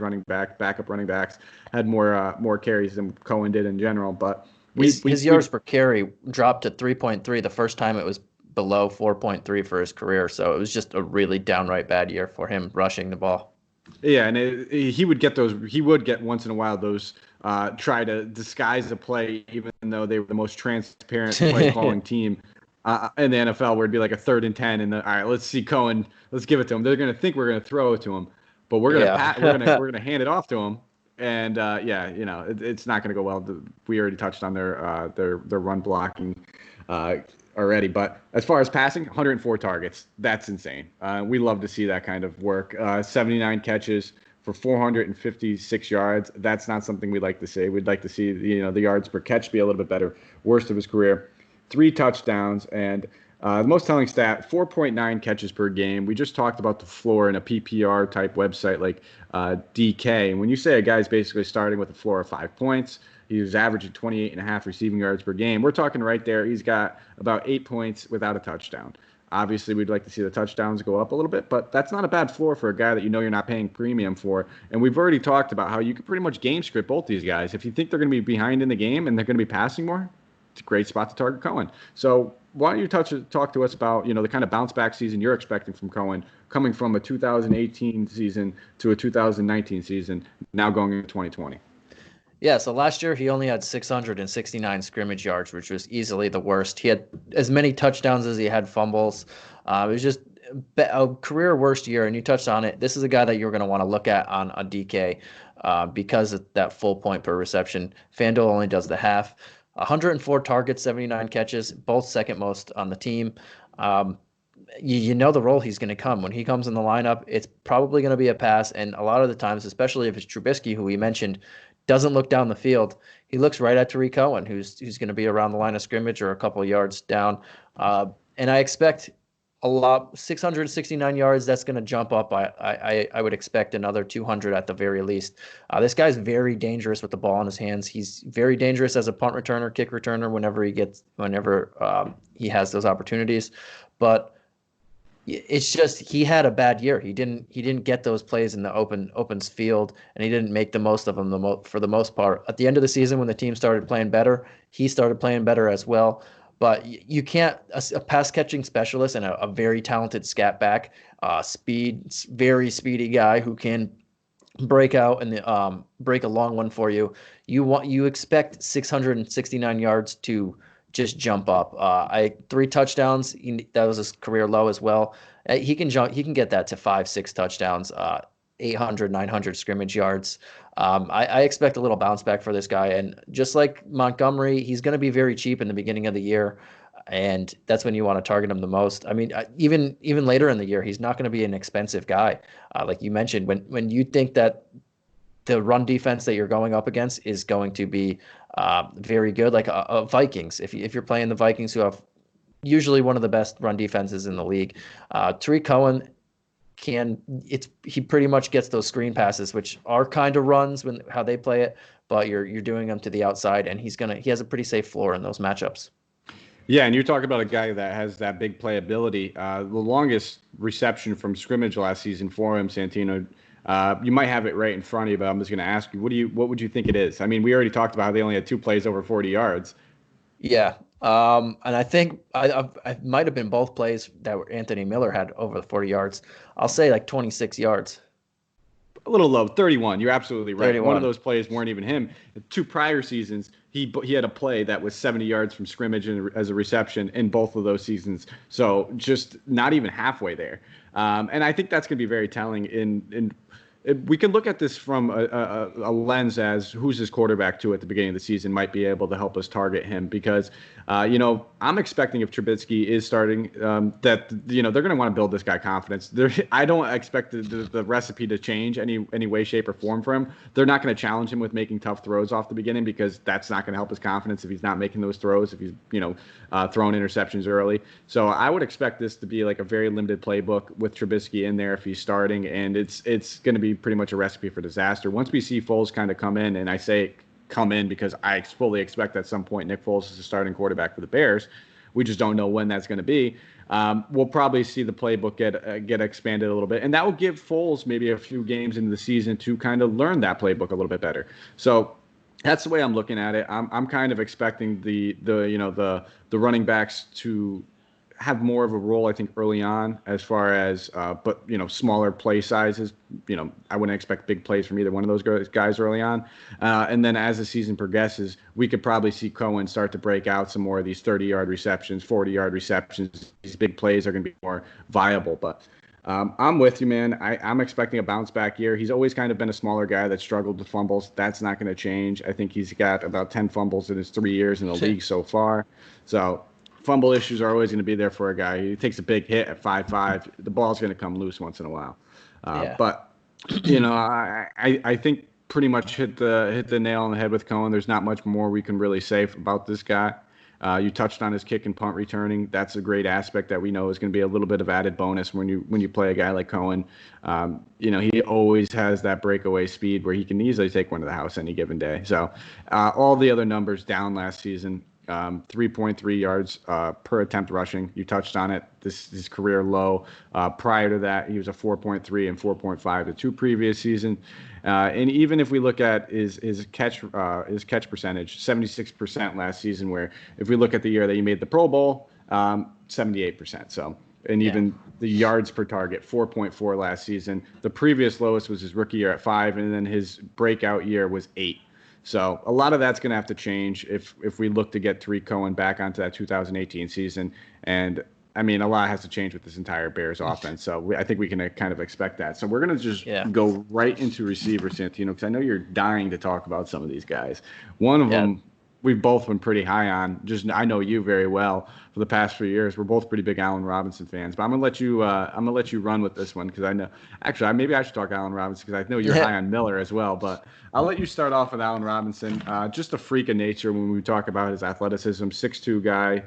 backup running backs had more carries than Cohen did in general. But his yards per carry dropped to 3.3 the first time it was below 4.3 for his career. So it was just a really downright bad year for him rushing the ball. Yeah, and he would get those. He would get once in a while those try to disguise a play, even though they were the most transparent play calling team in the NFL, where it'd be like a 3rd and 10, and all right, let's see Cohen, let's give it to him. They're going to think we're going to throw it to him, but we're going to hand it off to him, and it's not going to go well. We already touched on their run blocking already, but as far as passing, 104 targets, that's insane. We love to see that kind of work. 79 catches for 456 yards. That's not something we'd like to see. We'd like to see the yards per catch be a little bit better. Worst of his career, 3 touchdowns, and the most telling stat, 4.9 catches per game. We just talked about the floor in a PPR type website like DK. And when you say a guy's basically starting with a floor of 5 points, he was averaging 28.5 receiving yards per game. We're talking right there. He's got about 8 points without a touchdown. Obviously, we'd like to see the touchdowns go up a little bit, but that's not a bad floor for a guy that you're not paying premium for. And we've already talked about how you can pretty much game script both these guys. If you think they're going to be behind in the game and they're going to be passing more, it's a great spot to target Cohen. So why don't you talk to us about the kind of bounce back season you're expecting from Cohen, coming from a 2018 season to a 2019 season, now going into 2020? Yeah, so last year he only had 669 scrimmage yards, which was easily the worst. He had as many touchdowns as he had fumbles. It was just a career worst year, and you touched on it. This is a guy that you're going to want to look at on a DK because of that full point per reception. FanDuel only does the half. 104 targets, 79 catches, both second most on the team. You know the role he's going to come. When he comes in the lineup, it's probably going to be a pass, and a lot of the times, especially if it's Trubisky, who we mentioned, doesn't look down the field. He looks right at Tariq Cohen, who's going to be around the line of scrimmage or a couple of yards down. And I expect a lot, 669 yards. That's going to jump up. I would expect another 200 at the very least. This guy's very dangerous with the ball in his hands. He's very dangerous as a punt returner, kick returner whenever he has those opportunities. But it's just he had a bad year. He didn't get those plays in the open field, and he didn't make the most of them for the most part. At the end of the season, when the team started playing better, he started playing better as well. But you can't a pass catching specialist and a very talented scat back, very speedy guy who can break out and break a long one for you. You expect 669 yards to just jump up. 3 touchdowns. That was his career low as well. He can jump. He can get that to 5-6 touchdowns, 800, 900 scrimmage yards. I expect a little bounce back for this guy. And just like Montgomery, he's going to be very cheap in the beginning of the year, and that's when you want to target him the most. I mean, even later in the year, he's not going to be an expensive guy. Like you mentioned, when you think that the run defense that you're going up against is going to be very good, like Vikings. If you're playing the Vikings, who have usually one of the best run defenses in the league, Tariq Cohen he pretty much gets those screen passes, which are kind of runs when how they play it, but you're doing them to the outside, and he has a pretty safe floor in those matchups. Yeah, and you're talking about a guy that has that big playability. The longest reception from scrimmage last season for him, Santino. You might have it right in front of you, but I'm just going to ask you, what would you think it is? I mean, we already talked about how they only had 2 plays over 40 yards. Yeah, and I think I might have been both plays that Anthony Miller had over the 40 yards. I'll say like 26 yards. A little low, 31. You're absolutely right. 31. One of those plays weren't even him. 2 prior seasons, he had a play that was 70 yards from scrimmage as a reception in both of those seasons. So just not even halfway there. And I think that's going to be very telling. We can look at this from a lens as who's his quarterback to at the beginning of the season might be able to help us target him because, I'm expecting if Trubisky is starting that, they're going to want to build this guy confidence. I don't expect the recipe to change any way, shape, or form for him. They're not going to challenge him with making tough throws off the beginning because that's not going to help his confidence if he's not making those throws, if he's, throwing interceptions early. So I would expect this to be like a very limited playbook with Trubisky in there if he's starting, and it's going to be pretty much a recipe for disaster. Once we see Foles kind of come in, and I say come in because I fully expect at some point Nick Foles is the starting quarterback for the Bears. We just don't know when that's going to be. We'll probably see the playbook get expanded a little bit, and that will give Foles maybe a few games into the season to kind of learn that playbook a little bit better. So that's the way I'm looking at it. I'm kind of expecting the running backs to have more of a role, I think, early on as far as, but, smaller play sizes. I wouldn't expect big plays from either one of those guys early on. And then as the season progresses, we could probably see Cohen start to break out some more of these 30-yard receptions, 40-yard receptions. These big plays are going to be more viable. But I'm with you, man. I'm expecting a bounce back year. He's always kind of been a smaller guy that struggled with fumbles. That's not going to change. I think he's got about 10 fumbles in his 3 years in the league so far. So fumble issues are always going to be there for a guy. He takes a big hit at 5'5". The ball's going to come loose once in a while. But, I think pretty much hit the nail on the head with Cohen. There's not much more we can really say about this guy. You touched on his kick and punt returning. That's a great aspect that we know is going to be a little bit of added bonus when you play a guy like Cohen. He always has that breakaway speed where he can easily take one to the house any given day. So all the other numbers down last season. 3.3 yards per attempt rushing. You touched on it. This is his career low. Prior to that, he was a 4.3 and 4.5 the 2 previous season. And even if we look at his catch percentage, 76% last season. Where if we look at the year that he made the Pro Bowl, 78%. So. And even the yards per target, 4.4 last season. The previous lowest was his rookie year at 5, and then his breakout year was 8. So a lot of that's going to have to change if we look to get Tariq Cohen back onto that 2018 season. And, a lot has to change with this entire Bears offense. So I think we can kind of expect that. So we're going to just go right into receivers, Santino, because I know you're dying to talk about some of these guys. One of them we've both been pretty high on. I know you very well for the past 3 years. We're both pretty big Allen Robinson fans, but I'm gonna let you run with this one because I know. Actually, maybe I should talk Allen Robinson because I know you're high on Miller as well. But I'll let you start off with Allen Robinson. Just a freak of nature when we talk about his athleticism. 6'2" guy,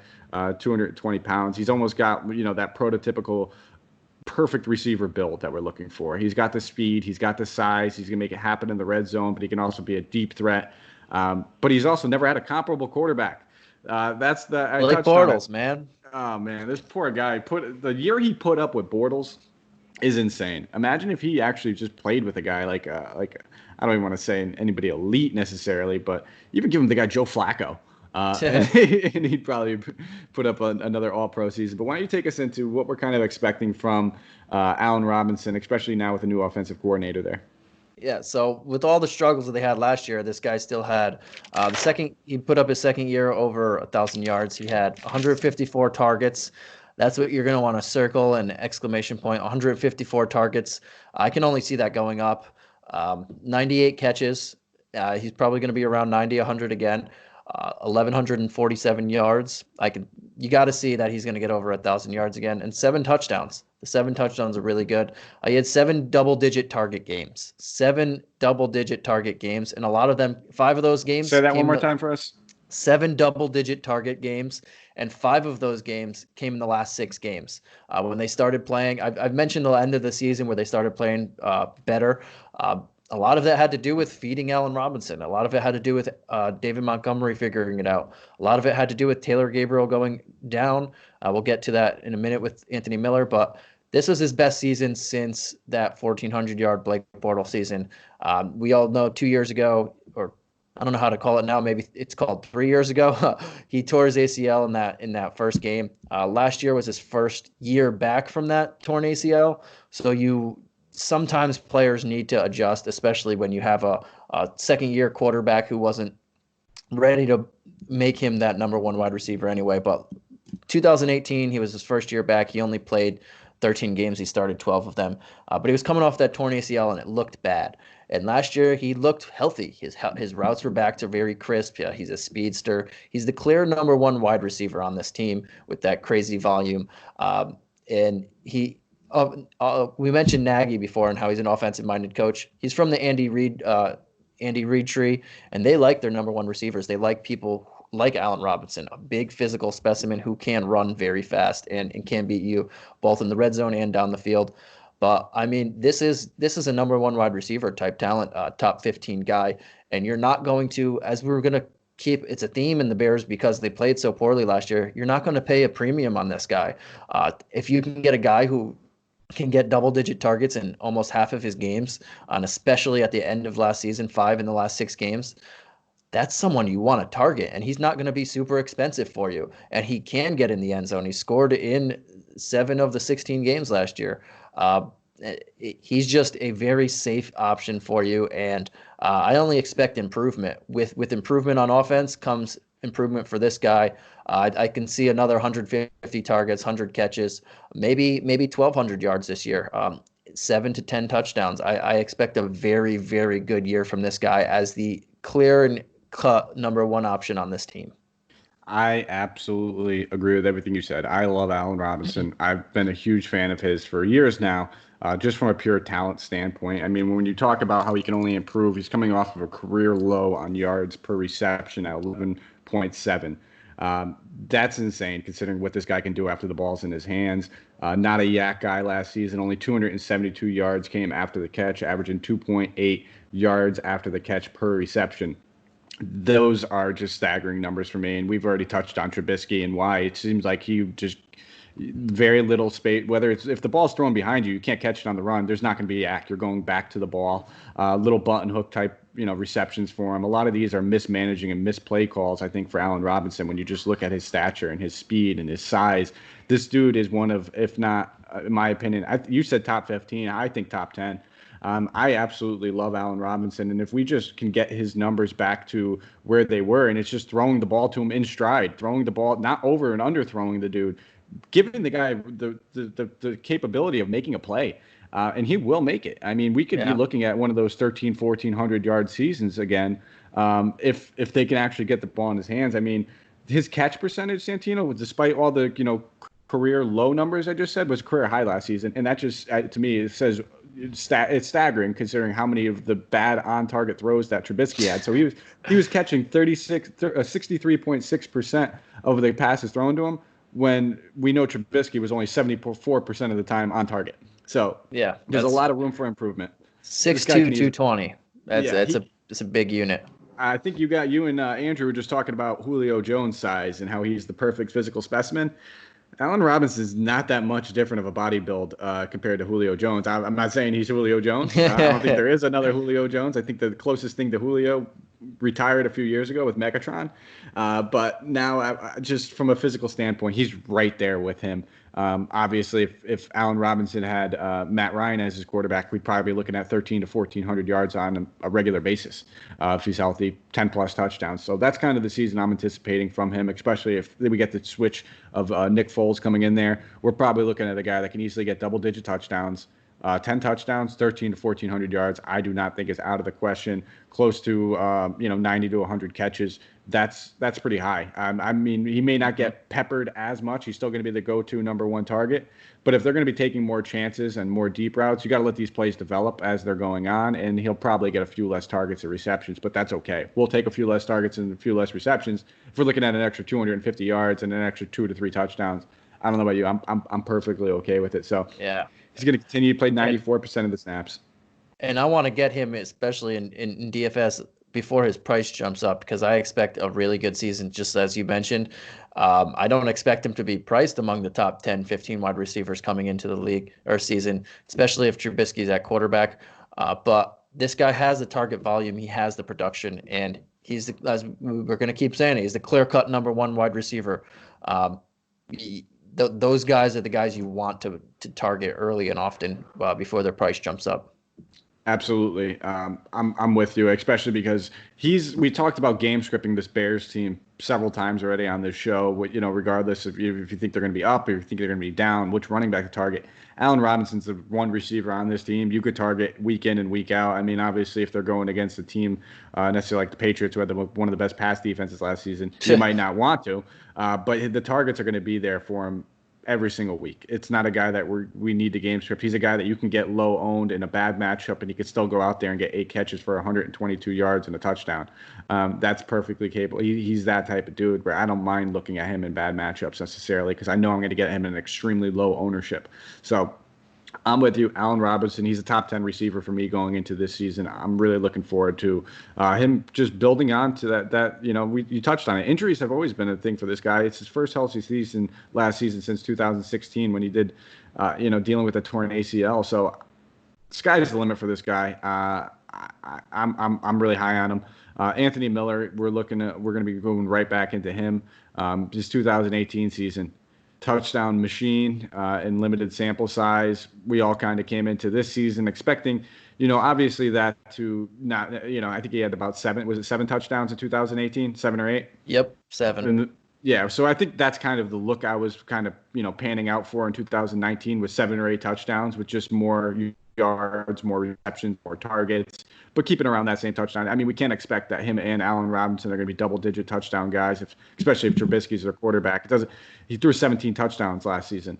220 pounds. He's almost got that prototypical perfect receiver build that we're looking for. He's got the speed, he's got the size, he's gonna make it happen in the red zone, but he can also be a deep threat. But he's also never had a comparable quarterback. That's the Blake Bortles, man. Oh man, this poor guy the year he put up with Bortles is insane. Imagine if he actually just played with a guy like I don't even want to say anybody elite necessarily, but even give him the guy Joe Flacco. And he'd probably put up another all-pro season. But why don't you take us into what we're kind of expecting from Allen Robinson, especially now with the new offensive coordinator there? Yeah, so with all the struggles that they had last year, this guy still had he put up his second year over 1,000 yards. He had 154 targets. That's what you're going to want to circle and exclamation point, 154 targets. I can only see that going up. 98 catches. He's probably going to be around 90, 100 again. 1,147 yards. You got to see that he's going to get over 1,000 yards again, and 7 touchdowns. The 7 touchdowns are really good. He had 7 double-digit target games. 7 double-digit target games, and a lot of them, 5 of those games. Say that one more time for us. 7 double-digit target games, and 5 of those games came in the last 6 games. When they started playing, I've mentioned the end of the season where they started playing better. A lot of that had to do with feeding Allen Robinson. A lot of it had to do with David Montgomery figuring it out. A lot of it had to do with Taylor Gabriel going down. We'll get to that in a minute with Anthony Miller, but this was his best season since that 1,400-yard Blake Bortles season. We all know 2 years ago, or I don't know how to call it now, maybe it's called 3 years ago, he tore his ACL in that first game. Last year was his first year back from that torn ACL, so sometimes players need to adjust, especially when you have a second-year quarterback who wasn't ready to make him that number one wide receiver anyway. But 2018, he was his first year back. He only played 13 games. He started 12 of them. But he was coming off that torn ACL, and it looked bad. And last year, he looked healthy. His routes were back to very crisp. Yeah, he's a speedster. He's the clear number one wide receiver on this team with that crazy volume. And we mentioned Nagy before and how he's an offensive-minded coach. He's from the Andy Reid tree, and they like their number one receivers. They like people like Allen Robinson, a big physical specimen who can run very fast and can beat you both in the red zone and down the field. But I mean, this is a number one wide receiver type talent, top 15 guy, and you're not going to, as we were going to keep, it's a theme in the Bears because they played so poorly last year. You're not going to pay a premium on this guy. If you can get a guy who can get double-digit targets in almost half of his games, and especially at the end of last season, 5 in the last 6 games, that's someone you want to target, and he's not going to be super expensive for you, and he can get in the end zone. He scored in 7 of the 16 games last year. He's just a very safe option for you, and I only expect improvement. With improvement on offense comes improvement for this guy. I can see another 150 targets, 100 catches, maybe 1,200 yards this year. 7 to 10 touchdowns. I expect a very, very good year from this guy as the clear and cut number one option on this team. I absolutely agree with everything you said. I love Allen Robinson. I've been a huge fan of his for years now, just from a pure talent standpoint. I mean, when you talk about how he can only improve, he's coming off of a career low on yards per reception at 11.7. That's insane considering what this guy can do after the ball's in his hands. Not a yak guy last season. Only 272 yards came after the catch, averaging 2.8 yards after the catch per reception. Those are just staggering numbers for me. And we've already touched on Trubisky and why it seems like he just very little space. Whether it's if the ball's thrown behind you, you can't catch it on the run. There's not going to be yak. You're going back to the ball. Little button hook type, receptions for him. A lot of these are mismanaging and misplay calls. I think for Allen Robinson, when you just look at his stature and his speed and his size, this dude is one of, if not, in my opinion, you said top 15. I think top 10. I absolutely love Allen Robinson, and if we just can get his numbers back to where they were, and it's just throwing the ball to him in stride, throwing the ball, not over and under throwing the dude, giving the guy the capability of making a play, and he will make it. I mean, we could be looking at one of those 1,400 yard seasons again if they can actually get the ball in his hands. I mean, his catch percentage, Santino, despite all the career low numbers I just said, was career high last season, and that just to me it says. It's staggering considering how many of the bad on-target throws that Trubisky had. So he was catching 63.6% of the passes thrown to him when we know Trubisky was only 74% of the time on target. So yeah, there's a lot of room for improvement. 6'2", 220. That's a big unit. I think you and Andrew were just talking about Julio Jones' size and how he's the perfect physical specimen. Allen Robinson is not that much different of a body build compared to Julio Jones. I'm not saying he's Julio Jones. I don't think there is another Julio Jones. I think the closest thing to Julio retired a few years ago with Megatron. But now, just from a physical standpoint, he's right there with him. Obviously, if Allen Robinson had Matt Ryan as his quarterback, we'd probably be looking at 1,300 to 1,400 yards on a regular basis. If he's healthy, 10-plus touchdowns. So that's kind of the season I'm anticipating from him, especially if we get the switch of Nick Foles coming in there. We're probably looking at a guy that can easily get double-digit touchdowns. 10 touchdowns, 1,300 to 1,400 yards. I do not think is out of the question. Close to 90 to 100 catches. That's pretty high. I mean, he may not get peppered as much. He's still going to be the go-to number one target. But if they're going to be taking more chances and more deep routes, you got to let these plays develop as they're going on, and he'll probably get a few less targets and receptions. But that's okay. We'll take a few less targets and a few less receptions if we're looking at an extra 250 yards and an extra 2 to 3 touchdowns. I don't know about you. I'm perfectly okay with it. So yeah. He's going to continue to play 94% of the snaps. And I want to get him, especially in DFS, before his price jumps up, because I expect a really good season, just as you mentioned. I don't expect him to be priced among the top 10, 15 wide receivers coming into the league or season, especially if Trubisky's at quarterback. But this guy has the target volume. He has the production. And he's, as we're going to keep saying, he's the clear-cut number one wide receiver. Those guys are the guys you want to target early and often before their price jumps up. Absolutely. I'm with you, especially because we talked about game scripting this Bears team several times already on this show. Regardless if you think they're going to be up or you think they're going to be down, which running back to target. Allen Robinson's the one receiver on this team you could target week in and week out. I mean, obviously, if they're going against a team necessarily like the Patriots, who had one of the best pass defenses last season, you might not want to. But the targets are going to be there for him every single week. It's not a guy that we need to game script. He's a guy that you can get low owned in a bad matchup, and he could still go out there and get 8 catches for 122 yards and a touchdown. That's perfectly capable. He's that type of dude where I don't mind looking at him in bad matchups necessarily because I know I'm going to get him in an extremely low ownership. So I'm with you. Allen Robinson, he's a top 10 receiver for me going into this season. I'm really looking forward to him just building on to that, you touched on it. Injuries have always been a thing for this guy. It's his first healthy season last season since 2016 when he did, dealing with a torn ACL. So sky's the limit for this guy. I'm really high on him. Anthony Miller, we're going to be going right back into him. His 2018 season. Touchdown machine in limited sample size. We all kind of came into this season expecting, obviously that to not, I think he had about 7 touchdowns in 2018, 7 or 8? Yep, 7. Yeah, so I think that's kind of the look I was kind of, panning out for in 2019 with 7 or 8 touchdowns with just more yards, more receptions, more targets, but keeping around that same touchdown. I mean, we can't expect that him and Allen Robinson are going to be double-digit touchdown guys, especially if Trubisky's their quarterback. He threw 17 touchdowns last season.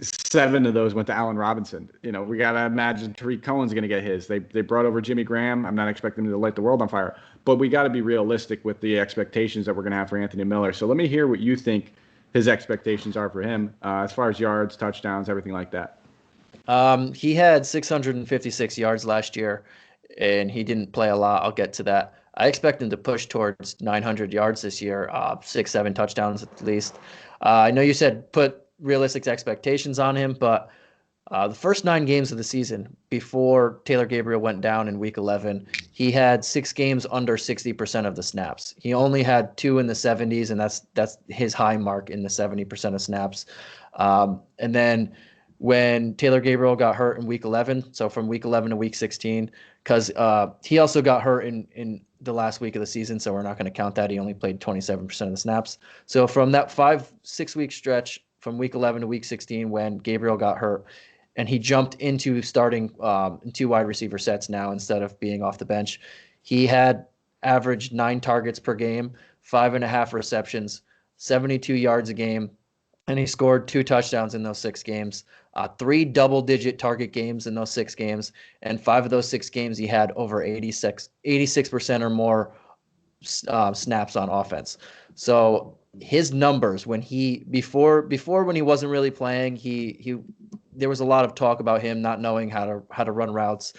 7 of those went to Allen Robinson. We got to imagine Tariq Cohen's going to get his. They brought over Jimmy Graham. I'm not expecting him to light the world on fire, but we got to be realistic with the expectations that we're going to have for Anthony Miller. So let me hear what you think his expectations are for him as far as yards, touchdowns, everything like that. He had 656 yards last year, and he didn't play a lot. I'll get to that. I expect him to push towards 900 yards this year, 6-7 touchdowns at least. I know you said put realistic expectations on him, but the first 9 games of the season before Taylor Gabriel went down in Week 11, he had 6 games under 60% of the snaps. He only had 2 in the 70s, and that's his high mark in the 70% of snaps. And then when Taylor Gabriel got hurt in Week 11, so from Week 11 to Week 16, because he also got hurt in the last week of the season, so we're not going to count that. He only played 27% of the snaps. So from that 5-6 week stretch from Week 11 to Week 16 when Gabriel got hurt, and he jumped into starting in 2 wide receiver sets now instead of being off the bench, he had averaged 9 targets per game, 5.5 receptions, 72 yards a game, and he scored 2 touchdowns in those 6 games. 3 double-digit target games in those 6 games, and 5 of those 6 games he had over 86% or more snaps on offense. So his numbers when before when he wasn't really playing, he there was a lot of talk about him not knowing how to run routes,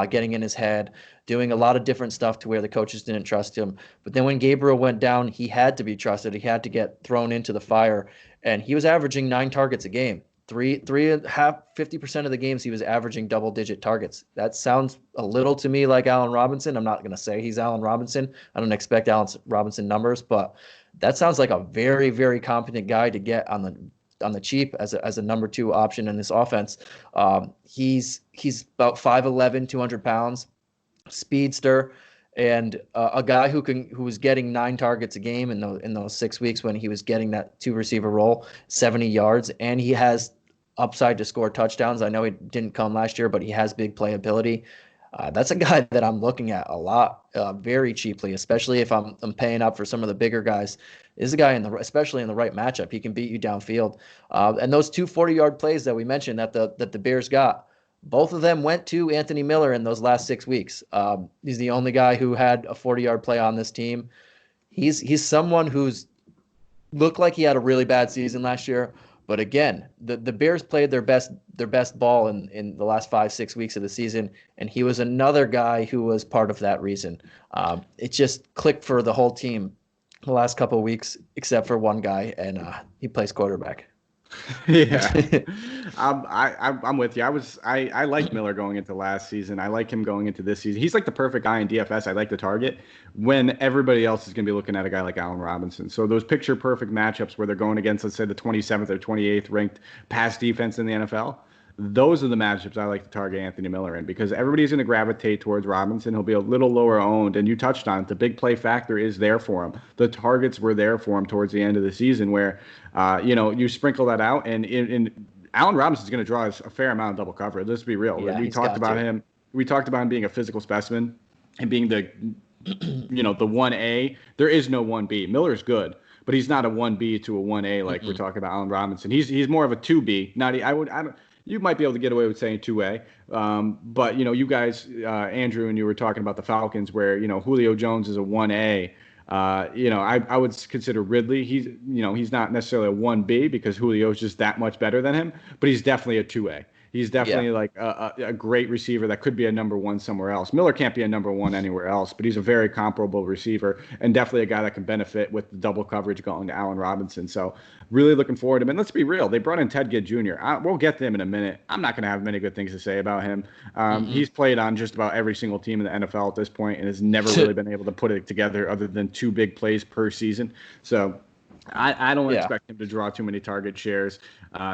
getting in his head, doing a lot of different stuff to where the coaches didn't trust him. But then when Gabriel went down, he had to be trusted. He had to get thrown into the fire, and he was averaging 9 targets a game. 50% of the games he was averaging double-digit targets. That sounds a little to me like Allen Robinson. I'm not going to say he's Allen Robinson. I don't expect Allen Robinson numbers, but that sounds like a very, very competent guy to get on the cheap as a number 2 option in this offense. He's about 5'11", 200 pounds, speedster, and a guy who was getting 9 targets a game in those 6 weeks when he was getting that 2 receiver role, 70 yards, and he has upside to score touchdowns. I know he didn't come last year, but he has big playability. That's a guy that I'm looking at a lot, very cheaply, especially if I'm paying up for some of the bigger guys. This is a guy especially in the right matchup. He can beat you downfield. And those 2 40-yard plays that we mentioned that the Bears got, both of them went to Anthony Miller in those last 6 weeks. He's the only guy who had a 40-yard play on this team. He's someone who's looked like he had a really bad season last year. But again, the Bears played their best ball in the last 5-6 weeks of the season, and he was another guy who was part of that reason. It just clicked for the whole team the last couple of weeks, except for one guy, and he plays quarterback. Yeah, I'm with you. I like Miller going into last season. I like him going into this season. He's like the perfect guy in DFS. I like to target when everybody else is going to be looking at a guy like Allen Robinson. So those picture perfect matchups where they're going against, let's say, the 27th or 28th ranked pass defense in the NFL. Those are the matchups I like to target Anthony Miller in because everybody's going to gravitate towards Robinson. He'll be a little lower owned, and you touched on it. The big play factor is there for him. The targets were there for him towards the end of the season where, you sprinkle that out, and Allen Robinson's going to draw a fair amount of double coverage. Let's be real. Yeah, we talked about him being a physical specimen and being the 1A. There is no 1B. Miller's good, but he's not a 1B to a 1A like we're talking about Allen Robinson. He's more of a 2B. You might be able to get away with saying 2A, but you guys, Andrew, and you were talking about the Falcons, where Julio Jones is a 1A. I would consider Ridley. He's not necessarily a 1B because Julio is just that much better than him, but he's definitely a 2A. He's definitely like a great receiver that could be a number one somewhere else. Miller can't be a number one anywhere else, but he's a very comparable receiver and definitely a guy that can benefit with the double coverage going to Allen Robinson. So really looking forward to him. And let's be real, they brought in Ted Ginn Jr. We'll get to him in a minute. I'm not going to have many good things to say about him. He's played on just about every single team in the NFL at this point and has never really been able to put it together other than 2 big plays per season. So I don't expect him to draw too many target shares.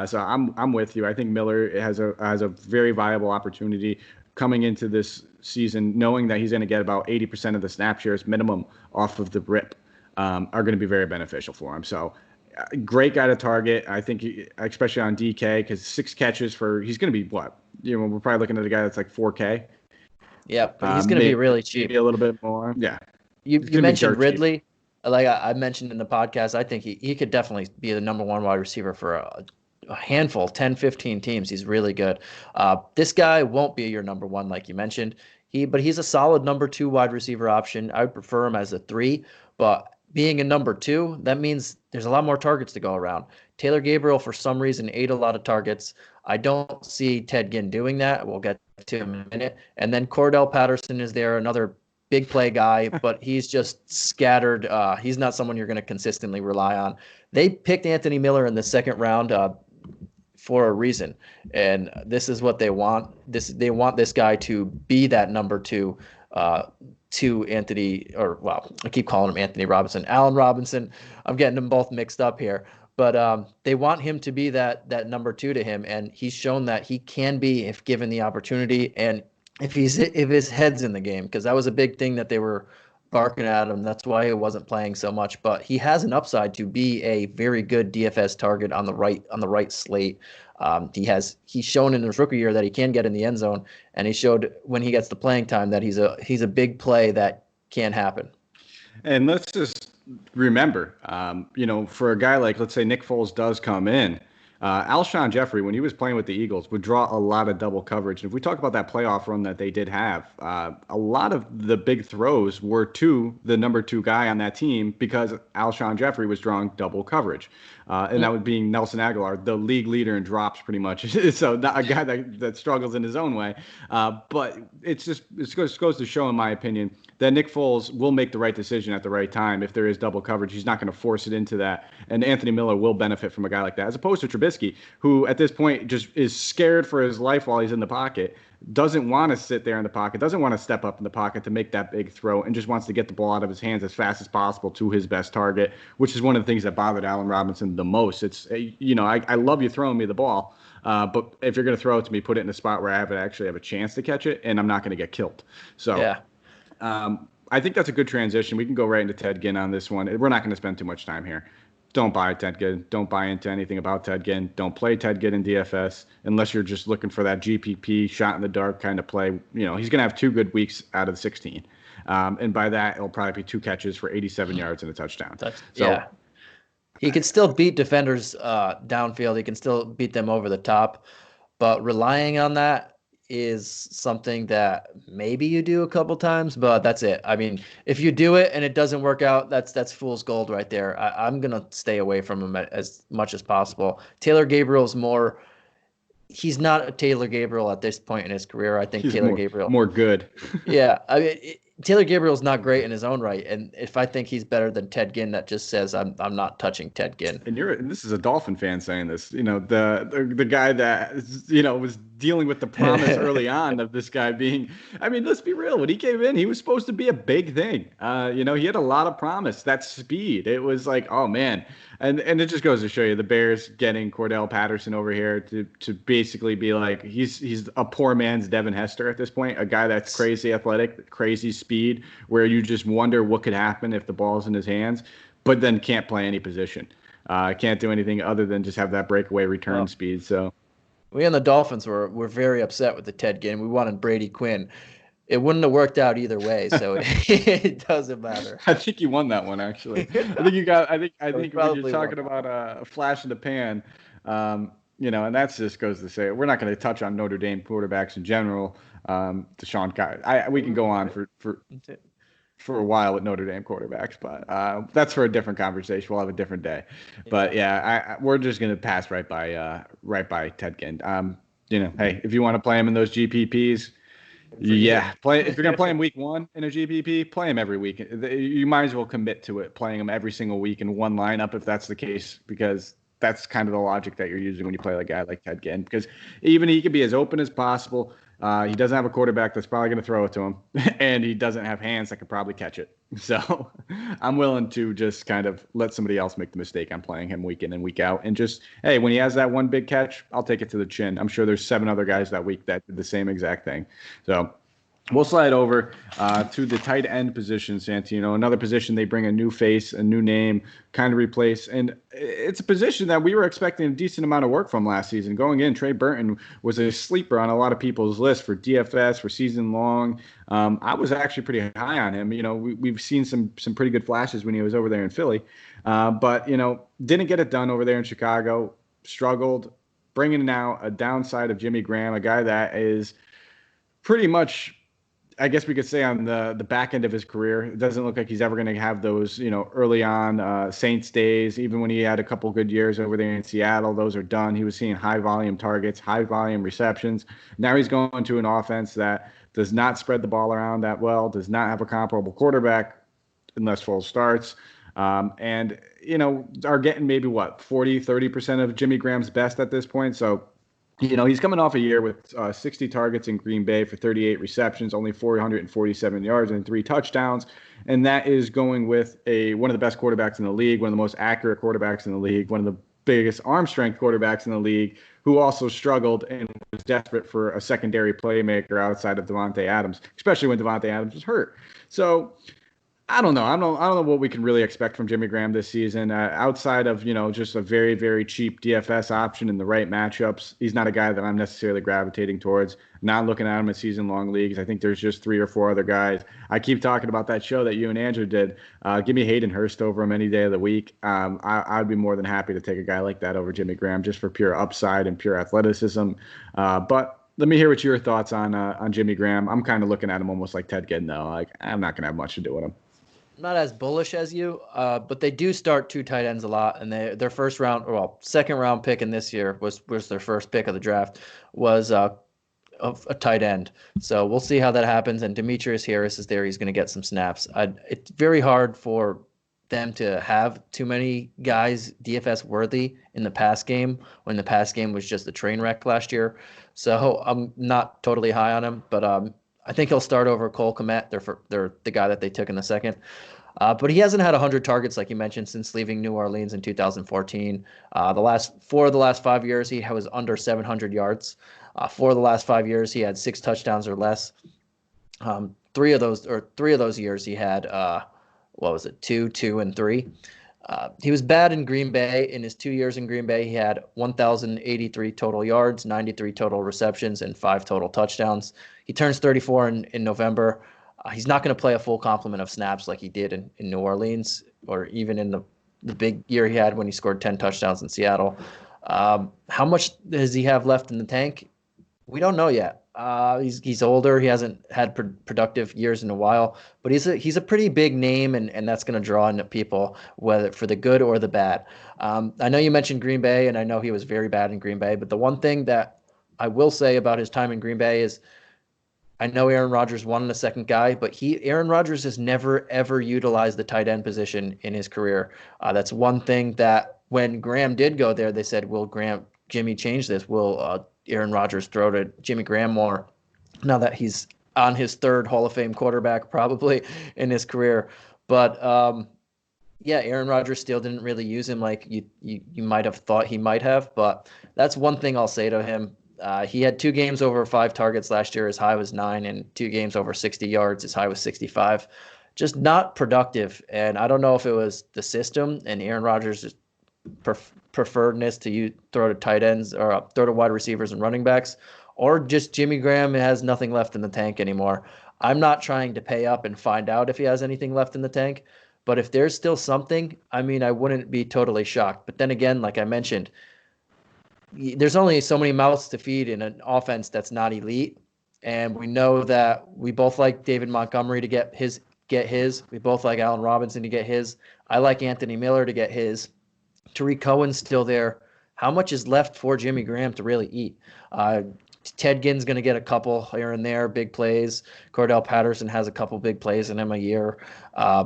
So I'm with you. I think Miller has a very viable opportunity coming into this season, knowing that he's going to get about 80% of the snap shares minimum off of the rip, are going to be very beneficial for him. So great guy to target. I think, especially on DK, because 6 catches he's going to be what? We're probably looking at a guy that's like 4K. Yeah, but he's going to be really cheap. Maybe a little bit more. Yeah. You mentioned Ridley. Cheap. Like I mentioned in the podcast, I think he could definitely be the number one wide receiver for a handful, 10, 15 teams. He's really good. This guy won't be your number one, like you mentioned. But he's a solid number 2 wide receiver option. I would prefer him as a 3, but being a number 2, that means there's a lot more targets to go around. Taylor Gabriel, for some reason, ate a lot of targets. I don't see Ted Ginn doing that. We'll get to him in a minute. And then Cordell Patterson is there, another big play guy, but he's just scattered. He's not someone you're going to consistently rely on. They picked Anthony Miller in the 2nd round for a reason, and this is what they want. They want this guy to be that number 2 to Anthony, I keep calling him Anthony Robinson, Allen Robinson. I'm getting them both mixed up here, but they want him to be that number 2 to him, and he's shown that he can be if given the opportunity and if his head's in the game, because that was a big thing that they were barking at him. That's why he wasn't playing so much. But he has an upside to be a very good DFS target on the right slate. He's shown in his rookie year that he can get in the end zone, and he showed when he gets the playing time that he's a big play that can happen. And let's just remember, for a guy like, let's say Nick Foles does come in, Alshon Jeffrey, when he was playing with the Eagles, would draw a lot of double coverage. And if we talk about that playoff run that they did have, a lot of the big throws were to the number 2 guy on that team because Alshon Jeffrey was drawing double coverage. And that would be Nelson Aguilar, the league leader in drops pretty much. So not a guy that struggles in his own way. But it goes to show, in my opinion, that Nick Foles will make the right decision at the right time. If there is double coverage, he's not going to force it into that. And Anthony Miller will benefit from a guy like that, as opposed to Trubisky, who at this point just is scared for his life while he's in the pocket, doesn't want to sit there in the pocket, doesn't want to step up in the pocket to make that big throw, and just wants to get the ball out of his hands as fast as possible to his best target, which is one of the things that bothered Allen Robinson the most. It's, I love you throwing me the ball, but if you're going to throw it to me, put it in a spot where I actually have a chance to catch it, and I'm not going to get killed. So yeah. I think that's a good transition. We can go right into Ted Ginn on this one. We're not going to spend too much time here. Don't buy Ted Ginn. Don't buy into anything about Ted Ginn. Don't play Ted Ginn in DFS unless you're just looking for that GPP shot in the dark kind of play. He's going to have 2 good weeks out of the 16. And by that, it'll probably be 2 catches for 87 yards and a touchdown. Yeah. He can still beat defenders downfield. He can still beat them over the top. But relying on that is something that maybe you do a couple times, but that's it. I mean, if you do it and it doesn't work out, that's fool's gold right there. I'm going to stay away from him as much as possible. Taylor Gabriel's he's not a Taylor Gabriel at this point in his career. I think Taylor Gabriel more good. Yeah. I mean, Taylor Gabriel's not great in his own right, and if I think he's better than Ted Ginn, that just says I'm not touching Ted Ginn. And this is a Dolphin fan saying this. The guy that was dealing with the promise early on of this guy being. I mean, let's be real. When he came in, he was supposed to be a big thing. He had a lot of promise. That speed. It was like, oh man. And it just goes to show you the Bears getting Cordell Patterson over here to basically be like he's a poor man's Devin Hester at this point, a guy that's crazy athletic, crazy speed, where you just wonder what could happen if the ball's in his hands, but then can't play any position. Can't do anything other than just have that breakaway return speed. So we and the Dolphins were very upset with the Ted Ginn. We wanted Brady Quinn. It wouldn't have worked out either way, so it doesn't matter. I think you won that one, actually. I think when you're talking about a flash in the pan, and that just goes to say we're not going to touch on Notre Dame quarterbacks in general. Deshaun Kaiser. We can go on for a while with Notre Dame quarterbacks, but that's for a different conversation. We'll have a different day. But yeah, we're just going to pass right by Ted Ginn. hey, if you want to play him in those GPPs, yeah, play if you're gonna play him week 1 in a GPP, play him every week. You might as well commit to it, playing him every single week in one lineup if that's the case, because that's kind of the logic that you're using when you play a guy like Ted Ginn. Because even he could be as open as possible. He doesn't have a quarterback that's probably going to throw it to him, and he doesn't have hands that could probably catch it. So I'm willing to just kind of let somebody else make the mistake on playing him week in and week out. And just, hey, when he has that one big catch, I'll take it to the chin. I'm sure there's 7 other guys that week that did the same exact thing. So we'll slide over to the tight end position, Santino. Another position they bring a new face, a new name, kind of replace. And it's a position that we were expecting a decent amount of work from last season. Going in, Trey Burton was a sleeper on a lot of people's list for DFS, for season long. I was actually pretty high on him. We've seen some pretty good flashes when he was over there in Philly. But didn't get it done over there in Chicago. Struggled. Bringing now a downside of Jimmy Graham, a guy that is pretty much, I guess we could say, on the back end of his career. It doesn't look like he's ever going to have those, early on Saints days. Even when he had a couple good years over there in Seattle, those are done. He was seeing high volume targets, high volume receptions. Now he's going to an offense that does not spread the ball around that well, does not have a comparable quarterback unless Foles starts. And are getting maybe 40-30% of Jimmy Graham's best at this point. So he's coming off a year with 60 targets in Green Bay for 38 receptions, only 447 yards and 3 touchdowns. And that is going with one of the best quarterbacks in the league, one of the most accurate quarterbacks in the league, one of the biggest arm strength quarterbacks in the league, who also struggled and was desperate for a secondary playmaker outside of Devontae Adams, especially when Devontae Adams was hurt. So I don't know. I don't know what we can really expect from Jimmy Graham this season. Outside of, just a very, very cheap DFS option in the right matchups, he's not a guy that I'm necessarily gravitating towards. Not looking at him in season-long leagues. I think there's just 3 or 4 other guys. I keep talking about that show that you and Andrew did. Give me Hayden Hurst over him any day of the week. I'd be more than happy to take a guy like that over Jimmy Graham just for pure upside and pure athleticism. But let me hear what your thoughts on Jimmy Graham. I'm kind of looking at him almost like Ted Ginn, though. Like, I'm not going to have much to do with him. Not as bullish as you, but they do start 2 tight ends a lot, and their second round pick in this year was their first pick of the draft was a tight end. So we'll see how that happens. And Demetrius Harris is there; he's going to get some snaps. It's very hard for them to have too many guys DFS worthy in the pass game when the pass game was just a train wreck last year. So I'm not totally high on him, but I think he'll start over Cole Kmet. They're the guy that they took in the second. But he hasn't had 100 targets, like you mentioned, since leaving New Orleans in 2014. The last 5 years, he was under 700 yards. 4 of the last 5 years, he had 6 touchdowns or less. 3 of those years, he had 2, 2, and 3. He was bad in Green Bay. In his 2 years in Green Bay, he had 1,083 total yards, 93 total receptions, and 5 total touchdowns. He turns 34 in November. He's not going to play a full complement of snaps like he did in New Orleans, or even in the big year he had when he scored 10 touchdowns in Seattle. How much does he have left in the tank? We don't know yet. He's older. He hasn't had productive years in a while, but he's a pretty big name, and that's going to draw in people, whether for the good or the bad. I know you mentioned Green Bay, and I know he was very bad in Green Bay, but the one thing that I will say about his time in Green Bay is I know Aaron Rodgers wanted a second guy, but Aaron Rodgers has never, ever utilized the tight end position in his career. That's one thing that when Graham did go there, they said, will Jimmy change this? Will Aaron Rodgers throw to Jimmy Graham more now that he's on his 3rd Hall of Fame quarterback probably in his career? But Aaron Rodgers still didn't really use him like you might have thought he might have. But that's one thing I'll say to him. He had 2 games over 5 targets last year. His high was 9, and 2 games over 60 yards. His high was 65. Just not productive. And I don't know if it was the system and Aaron Rodgers' preferredness to throw to tight ends or throw to wide receivers and running backs, or just Jimmy Graham has nothing left in the tank anymore. I'm not trying to pay up and find out if he has anything left in the tank, but if there's still something, I wouldn't be totally shocked. But then again, like I mentioned, there's only so many mouths to feed in an offense that's not elite. And we know that we both like David Montgomery to get his. We both like Allen Robinson to get his. I like Anthony Miller to get his. Tariq Cohen's still there. how much is left for Jimmy Graham to really eat? Ted Ginn's going to get a couple here and there, big plays. Cordell Patterson has a couple big plays in him a year.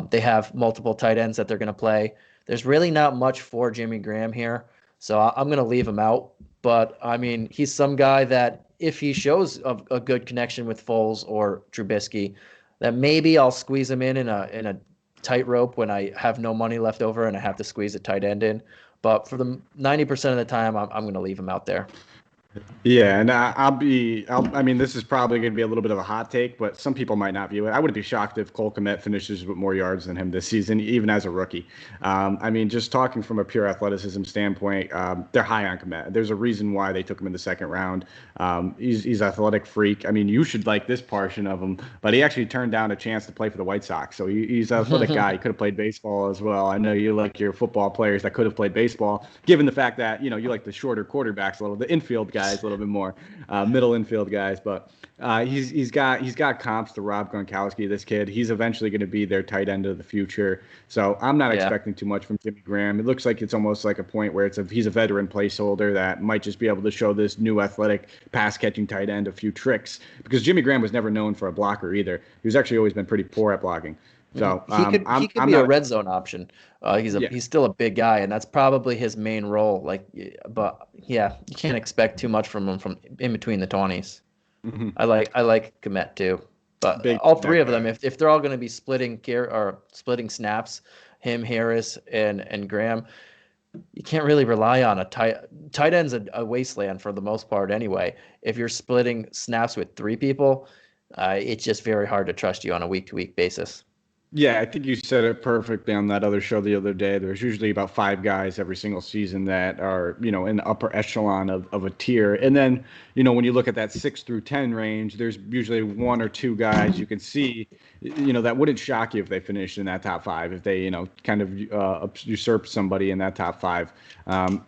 They have multiple tight ends that they're going to play. There's really not much for Jimmy Graham here, so I'm going to leave him out. But, I mean, he's some guy that if he shows a good connection with Foles or Trubisky, that maybe I'll squeeze him in a tightrope when I have no money left over and I have to squeeze a tight end in. But for the 90% of the time, I'm going to leave him out there. Yeah, and I mean, this is probably going to be a little bit of a hot take, but some people might not view it. I wouldn't be shocked if Cole Kmet finishes with more yards than him this season, even as a rookie. I mean, just talking from a pure athleticism standpoint, they're high on Kmet. There's a reason why they took him in the second round. He's an athletic freak. I mean, you should like this portion of him, but he actually turned down a chance to play for the White Sox. So he's an athletic guy. He could have played baseball as well. I know you like your football players that could have played baseball, given the fact that, you like the shorter quarterbacks a little, the infield guys a little bit more, middle infield guys. But he's got comps to Rob Gronkowski. This kid, he's eventually going to be their tight end of the future. So I'm not expecting too much from Jimmy Graham. It looks like it's almost like a point where he's a veteran placeholder that might just be able to show this new athletic pass catching tight end a few tricks, because Jimmy Graham was never known for a blocker either. He was actually always been pretty poor at blocking. So he could be a red zone option. He's still a big guy, and that's probably his main role. But yeah, you can't expect too much from him from in between the 20s. Mm-hmm. I like Kmet too, but all three of them, if they're all going to be splitting snaps, him, Harris, and Graham, you can't really rely on a tight end's a wasteland for the most part anyway. If you're splitting snaps with three people, it's just very hard to trust you on a week-to-week basis. Yeah, I think you said it perfectly on that other show the other day. There's usually about 5 guys every single season that are, in the upper echelon of a tier. And then, when you look at that 6 through 10 range, there's usually 1 or 2 guys you can see, that wouldn't shock you if they finished in that top 5, if they, kind of usurp somebody in that top 5.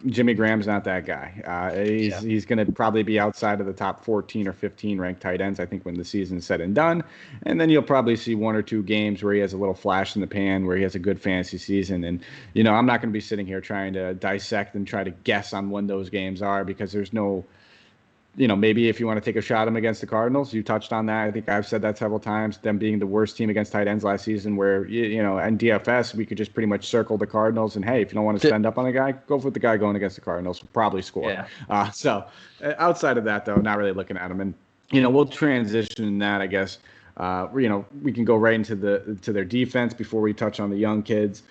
Jimmy Graham's not that guy. He's going to probably be outside of the top 14 or 15 ranked tight ends, I think, when the season's said and done. And then you'll probably see 1 or 2 games where he has a little flash in the pan, where he has a good fantasy season. And, I'm not going to be sitting here trying to dissect and try to guess on when those games are, because there's no, maybe if you want to take a shot at them against the Cardinals, you touched on that. I think I've said that several times, them being the worst team against tight ends last season, where, in DFS, we could just pretty much circle the Cardinals and, hey, if you don't want to spend up on a guy, go with the guy going against the Cardinals, probably score. Yeah. So outside of that, though, not really looking at them. And, we'll transition in that, I guess. We can go right into their defense before we touch on the young kids.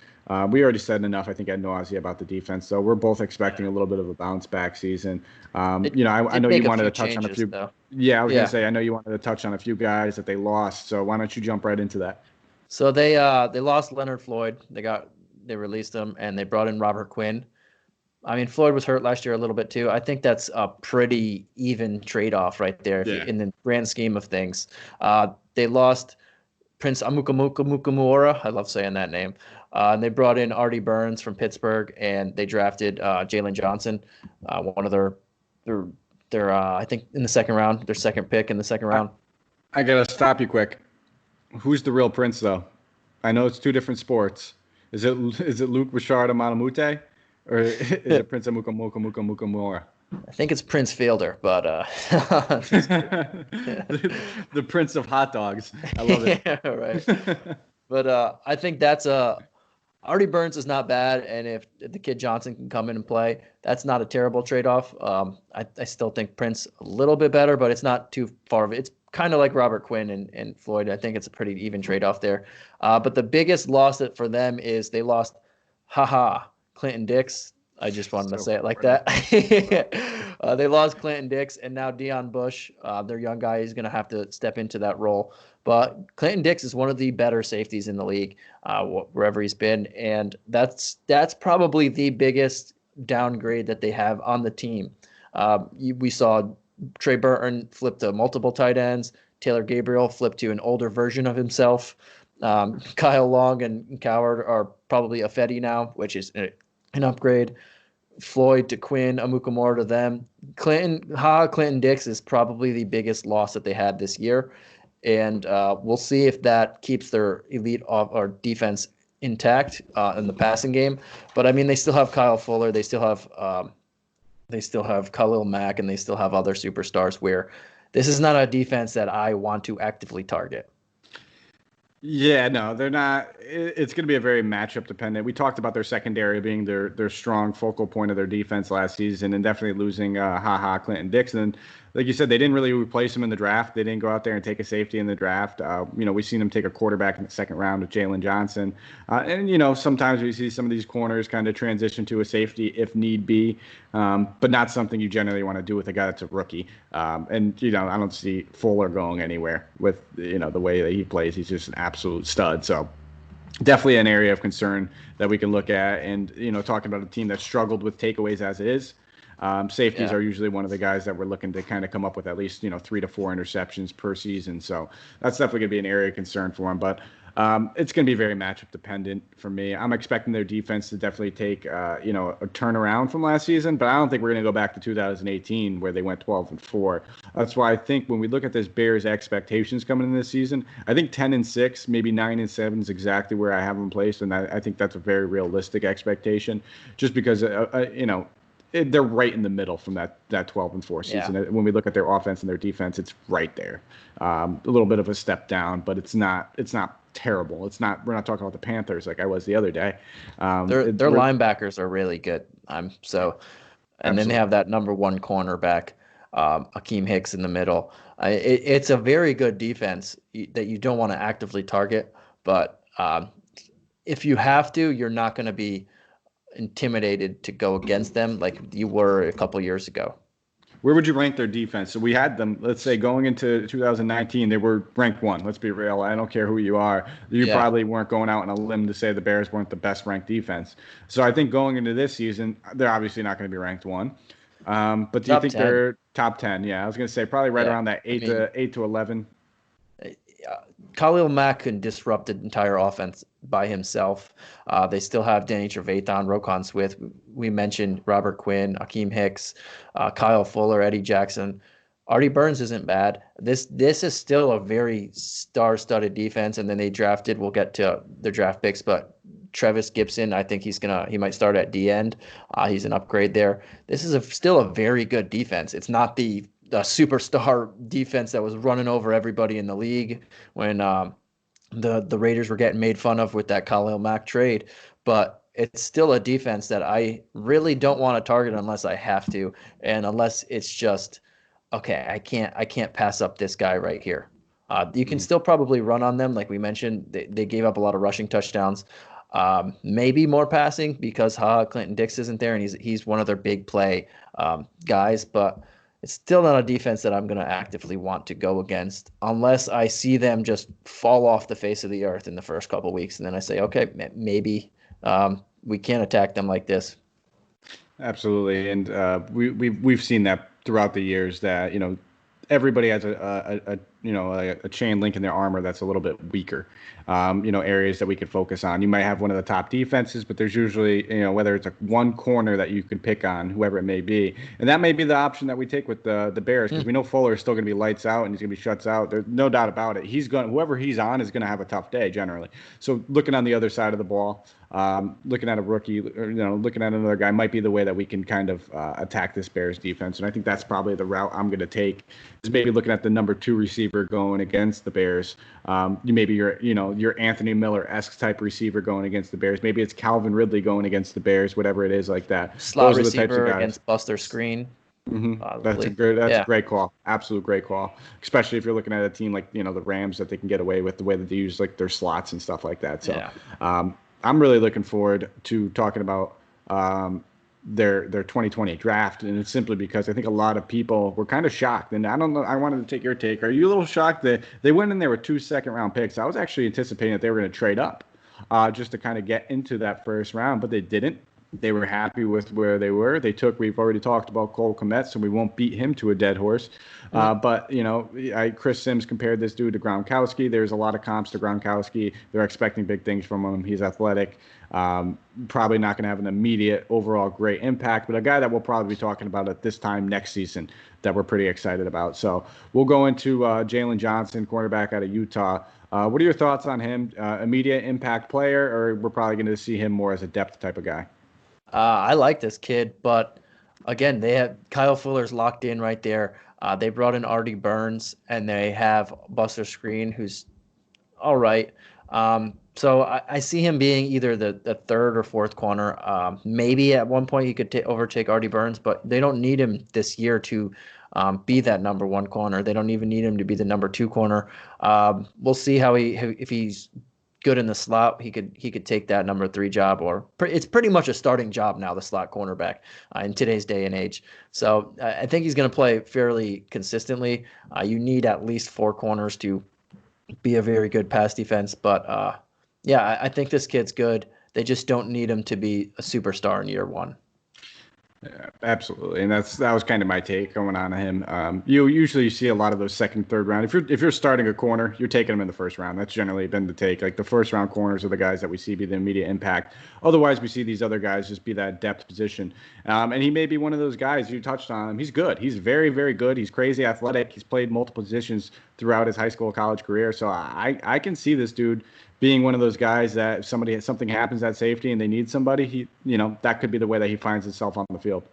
We already said enough, I think, ad nausea about the defense. So we're both expecting a little bit of a bounce back season. I know you wanted to touch on a few. Though. Yeah, I was gonna say, I know you wanted to touch on a few guys that they lost. So why don't you jump right into that? So they lost Leonard Floyd. They released him, and they brought in Robert Quinn. I mean, Floyd was hurt last year a little bit too. I think that's a pretty even trade-off right there in the grand scheme of things. They lost Prince Amukamara. I love saying that name. And they brought in Artie Burns from Pittsburgh, and they drafted Jalen Johnson, one of their I think in the second round, their second pick in the second round. I gotta stop you quick. Who's the real Prince, though? I know it's 2 different sports. Is it Luke Richard Amanamute? Or is it Prince Amukamara? I think it's Prince Fielder, but the Prince of hot dogs. I love it. Yeah, right. But I think that's Artie Burns is not bad, and if the kid Johnson can come in and play, that's not a terrible trade-off. I still think Prince a little bit better, but it's not too far of it. It's kind of like Robert Quinn and Floyd. I think it's a pretty even trade-off there. But the biggest loss for them is they lost Clinton Dix. I just wanted to say it like that. They lost Clinton Dix, and now Deion Bush, their young guy, is going to have to step into that role. But Clinton Dix is one of the better safeties in the league, wherever he's been, and that's probably the biggest downgrade that they have on the team. We saw Trey Burton flip to multiple tight ends. Taylor Gabriel flip to an older version of himself. Kyle Long and Coward are probably a Fetty now, which is an upgrade. Floyd to Quinn, Amukamara to them. Clinton Dix is probably the biggest loss that they had this year. And we'll see if that keeps their elite or defense intact in the passing game. But, I mean, they still have Kyle Fuller. They still have They still have Khalil Mack, and they still have other superstars where this is not a defense that I want to actively target. Yeah, no, they're not. It's going to be a very matchup dependent. We talked about their secondary being their strong focal point of their defense last season, and definitely losing Clinton Dixon. Like you said, they didn't really replace him in the draft. They didn't go out there and take a safety in the draft. We've seen them take a quarterback in the second round with Jalen Johnson, and sometimes we see some of these corners kind of transition to a safety if need be, but not something you generally want to do with a guy that's a rookie. I don't see Fuller going anywhere with the way that he plays. He's just an absolute stud. So definitely an area of concern that we can look at. And talking about a team that struggled with takeaways as it is. Safeties are usually one of the guys that we're looking to kind of come up with at least 3 to 4 interceptions per season. So that's definitely going to be an area of concern for him. But it's going to be very matchup dependent for me. I'm expecting their defense to definitely take a turnaround from last season, but I don't think we're going to go back to 2018 where they went 12-4. That's why I think when we look at this Bears expectations coming in this season, I think 10-6, maybe 9-7 is exactly where I have them placed, and I think that's a very realistic expectation, just because they're right in the middle from that 12-4 season. Yeah. When we look at their offense and their defense, it's right there. A little bit of a step down, but it's not terrible. We're not talking about the Panthers like I was the other day. Their linebackers are really good. Then they have that number one cornerback, Akeem Hicks in the middle. It's a very good defense that you don't want to actively target, but if you have to, you're not going to be intimidated to go against them like you were a couple years ago. Where would you rank their defense? So we had them, let's say, going into 2019, they were ranked 1. Let's be real. I don't care who you are. You probably weren't going out on a limb to say the Bears weren't the best ranked defense. So I think going into this season, they're obviously not going to be ranked 1. But do you think 10. They're top 10? Yeah, I was going to say probably right around that 8 to 11. Khalil Mack can disrupt the entire offense by himself. They still have Danny Trevathan, Roquan Smith. We mentioned Robert Quinn, Akeem Hicks, Kyle Fuller, Eddie Jackson. Artie Burns isn't bad. This is still a very star-studded defense, and then they drafted. We'll get to their draft picks, but Trevis Gibson, I think he might start at D end. He's an upgrade there. This is still a very good defense. It's not the superstar defense that was running over everybody in the league when the Raiders were getting made fun of with that Khalil Mack trade, but it's still a defense that I really don't want to target unless I have to, and unless it's just okay, I can't pass up this guy right here. You can still probably run on them, like we mentioned. They gave up a lot of rushing touchdowns, maybe more passing because Clinton Dix isn't there, and he's one of their big play guys, but it's still not a defense that I'm going to actively want to go against unless I see them just fall off the face of the earth in the first couple of weeks. And then I say, okay, maybe we can't attack them like this. Absolutely. And we've seen that throughout the years that, everybody has a chain link in their armor that's a little bit weaker. Areas that we could focus on. You might have one of the top defenses, but there's usually, whether it's one corner that you could pick on, whoever it may be. And that may be the option that we take with the Bears, because we know Fuller is still going to be lights out and he's going to be shuts out. There's no doubt about it. Whoever he's on is going to have a tough day generally. So looking on the other side of the ball, looking at a rookie, looking at another guy might be the way that we can kind of attack this Bears defense. And I think that's probably the route I'm going to take, is maybe looking at the number 2 receiver going against the Bears. Maybe your Anthony Miller-esque type receiver going against the Bears. Maybe it's Calvin Ridley going against the Bears, whatever it is like that. Slot Those receiver are the types of guys. Against Buster Screen. Mm-hmm. That's a great call. Absolute great call. Especially if you're looking at a team like, the Rams, that they can get away with the way that they use like their slots and stuff like that. So I'm really looking forward to talking about their 2020 draft, and it's simply because I think a lot of people were kind of shocked. And I don't know, I wanted to take your take. Are you a little shocked that they went in there with 2 second-round picks? I was actually anticipating that they were going to trade up just to kind of get into that first round, but they didn't. They were happy with where they were. We've already talked about Cole Kmet, so we won't beat him to a dead horse. But, Chris Sims compared this dude to Gronkowski. There's a lot of comps to Gronkowski. They're expecting big things from him. He's athletic. Probably not going to have an immediate overall great impact, but a guy that we'll probably be talking about at this time next season that we're pretty excited about. So we'll go into Jalen Johnson, cornerback out of Utah. What are your thoughts on him? Immediate impact player, or we're probably going to see him more as a depth type of guy? I like this kid, but Again, they have Kyle Fuller's locked in right there. They brought in Artie Burns, and they have Buster Screen, who's all right. So I see him being either the third or fourth corner. Maybe at one point he could overtake Artie Burns, but they don't need him this year to be that number one corner. They don't even need him to be the number two corner. We'll see if he's good in the slot. He could take that number three job, or it's pretty much a starting job now, the slot cornerback in today's day and age. So I think he's going to play fairly consistently. You need at least four corners to be a very good pass defense. But yeah, I think this kid's good. They just don't need him to be a superstar in year one. Yeah, absolutely, and that was kind of my take going on to him. You usually see a lot of those second, third round. If you're starting a corner, you're taking them in the first round. That's generally been the take. Like the first round corners are the guys that we see be the immediate impact. Otherwise, we see these other guys just be that depth position. And he may be one of those guys you touched on him. He's good. He's very, very good. He's crazy athletic. He's played multiple positions throughout his high school, college career. So I can see this dude being one of those guys that if something happens at safety and they need somebody, that could be the way that he finds himself on the field.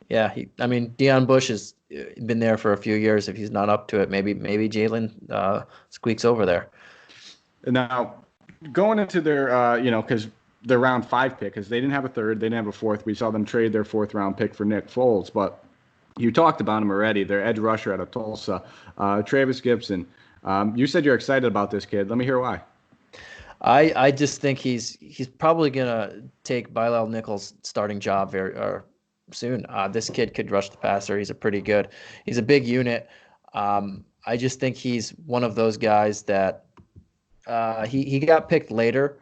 Yeah, Deion Bush has been there for a few years. If he's not up to it, maybe Jalen squeaks over there. Now, going into their, because their round 5 pick, because they didn't have a third, they didn't have a fourth. We saw them trade their 4th round pick for Nick Foles, but you talked about him already. Their edge rusher out of Tulsa, Travis Gibson. You said you're excited about this kid. Let me hear why. I just think he's probably gonna take Bilal Nichols' starting job very soon. This kid could rush the passer. He's a big unit. I just think he's one of those guys that he got picked later,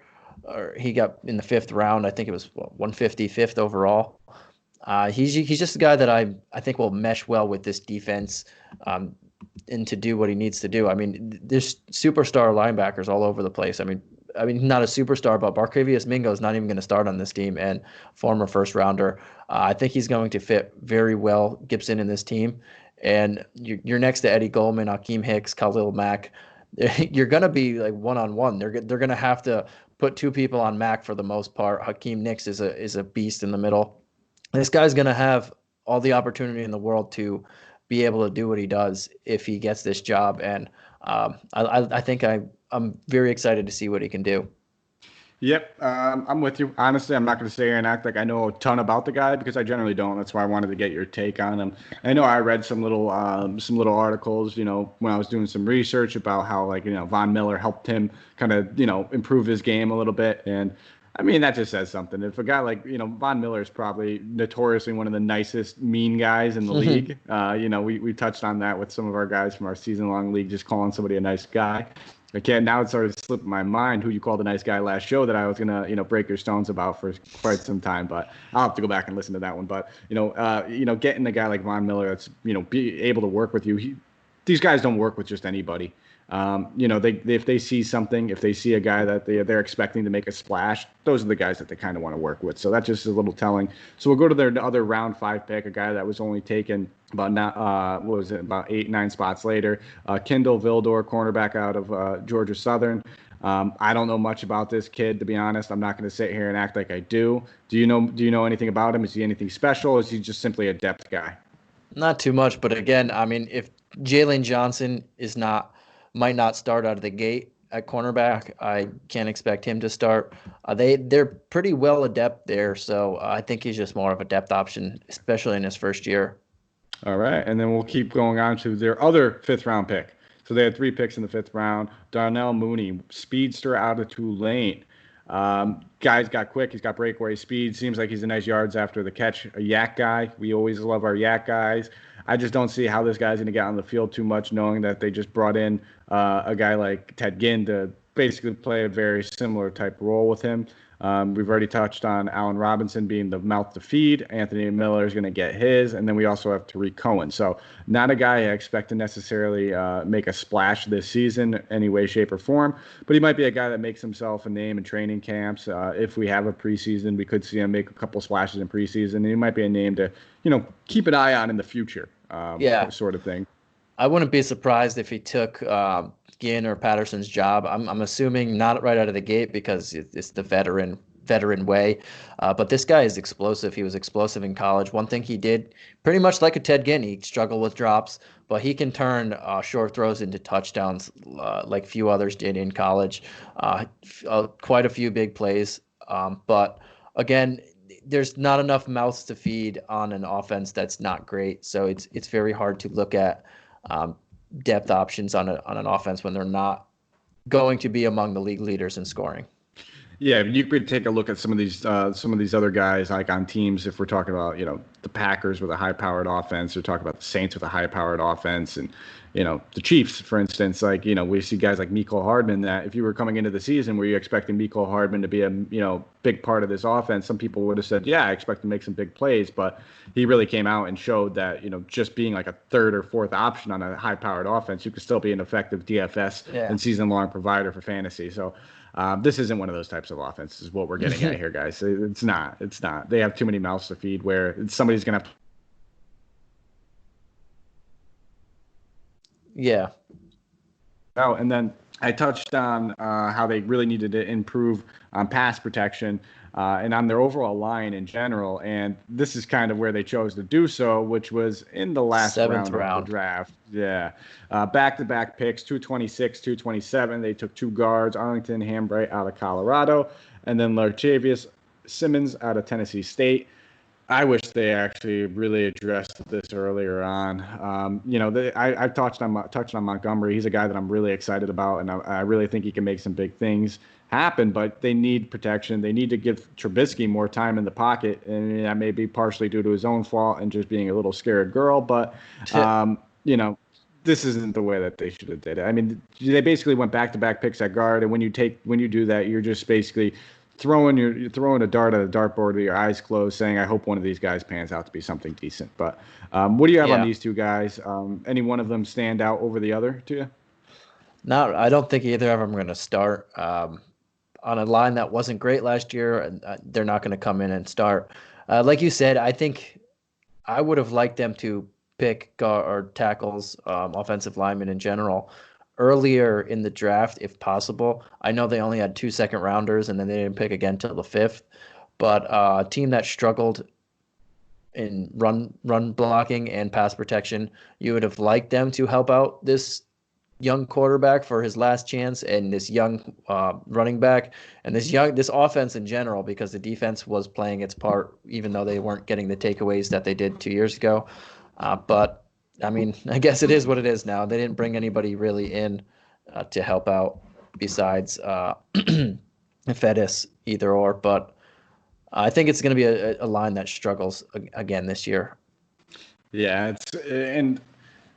or he got in the 5th round. I think it was 155th overall. He's just a guy that I think will mesh well with this defense. And to do what he needs to do. I mean, there's superstar linebackers all over the place. I mean, not a superstar, but Barkevius Mingo is not even going to start on this team, and former first rounder. I think he's going to fit very well, Gibson, in this team. And you're next to Eddie Goldman, Akeem Hicks, Khalil Mack. You're going to be like one-on-one. They're going to have to put 2 people on Mack for the most part. Hakeem Nicks is a beast in the middle. This guy's going to have all the opportunity in the world to be able to do what he does if he gets this job. And I think I'm very excited to see what he can do. Yep, I'm with you. Honestly, I'm not going to sit here and act like I know a ton about the guy because I generally don't. That's why I wanted to get your take on him. I know I read some little articles, when I was doing some research about how Von Miller helped him kind of improve his game a little bit. And I mean, that just says something. If a guy like, Von Miller is probably notoriously one of the nicest, mean guys in the league. We touched on that with some of our guys from our season-long league, just calling somebody a nice guy. Now it's started to slip in my mind who you called a nice guy last show that I was going to, break your stones about for quite some time. But I'll have to go back and listen to that one. But, getting a guy like Von Miller that's, be able to work with you. These guys don't work with just anybody. If they see something, if they see a guy that they're expecting to make a splash, those are the guys that they kind of want to work with. So that's just a little telling. So we'll go to their other round 5 pick, a guy that was only taken about 8, 9 spots later. Kendall Vildor, cornerback out of Georgia Southern. I don't know much about this kid, to be honest. I'm not going to sit here and act like I do. Do you know anything about him? Is he anything special? Or is he just simply a depth guy? Not too much, but again, I mean, if Jalen Johnson might not start out of the gate at cornerback, I can't expect him to start. They're pretty well adept there, so I think he's just more of a depth option, especially in his first year. All right, and then we'll keep going on to their other 5th round pick. So they had 3 picks in the 5th round. Darnell Mooney, speedster out of Tulane. Guy's got quick. He's got breakaway speed. Seems like he's a nice yards after the catch. A yak guy. We always love our yak guys. I just don't see how this guy's going to get on the field too much, knowing that they just brought in a guy like Ted Ginn to basically play a very similar type role with him. We've already touched on Allen Robinson being the mouth to feed. Anthony Miller is going to get his. And then we also have Tariq Cohen. So not a guy I expect to necessarily make a splash this season any way, shape, or form. But he might be a guy that makes himself a name in training camps. If we have a preseason, we could see him make a couple splashes in preseason. And he might be a name to, keep an eye on in the future, sort of thing. I wouldn't be surprised if he took Ginn or Patterson's job. I'm assuming not right out of the gate because it's the veteran veteran way. But this guy is explosive. He was explosive in college. One thing he did, pretty much like a Ted Ginn, he struggled with drops, but he can turn short throws into touchdowns like few others did in college. Quite a few big plays. But again, there's not enough mouths to feed on an offense that's not great. So it's very hard to look at depth options on an offense when they're not going to be among the league leaders in scoring. Yeah, you could take a look at some of these other guys like on teams. If we're talking about the Packers with a high-powered offense, or talking about the Saints with a high-powered offense, and the Chiefs, for instance. Like we see guys like Mecole Hardman. That if you were coming into the season, were you expecting Mecole Hardman to be a big part of this offense? Some people would have said, yeah, I expect to make some big plays, but he really came out and showed that just being like a third or fourth option on a high-powered offense, you could still be an effective DFS and season-long provider for fantasy. So. This isn't one of those types of offenses, is what we're getting at here, guys. It's not. They have too many mouths to feed where somebody's going to have. Yeah. Oh, and then I touched on how they really needed to improve on pass protection and on their overall line in general. And this is kind of where they chose to do so, which was in the last round of the draft. Yeah. Back-to-back picks, 226, 227. They took 2 guards, Arlington Hambright out of Colorado, and then Larchavius Simmons out of Tennessee State. I wish they actually really addressed this earlier on. I've touched on Montgomery. He's a guy that I'm really excited about, and I really think he can make some big things happen. But they need protection. They need to give Trubisky more time in the pocket, and that may be partially due to his own fault and just being a little scared girl. But this isn't the way that they should have did it. I mean, they basically went back-to-back picks at guard, and when you do that, you're just basically throwing a dart at a dartboard with your eyes closed, saying, I hope one of these guys pans out to be something decent. But what do you have on these 2 guys? Any one of them stand out over the other to you? No, I don't think either of them are going to start on a line that wasn't great last year, and they're not going to come in and start. Like you said, I think I would have liked them to pick guard or tackles, offensive linemen in general, earlier in the draft, if possible. I know they only had 2 second-rounders, and then they didn't pick again till the 5th. But a team that struggled in run blocking and pass protection, you would have liked them to help out this young quarterback for his last chance, and this young running back, and this offense in general, because the defense was playing its part, even though they weren't getting the takeaways that they did 2 years ago. But I mean, I guess it is what it is now. They didn't bring anybody really in to help out besides Fedis, either or. But I think it's going to be a line that struggles again this year. Yeah, and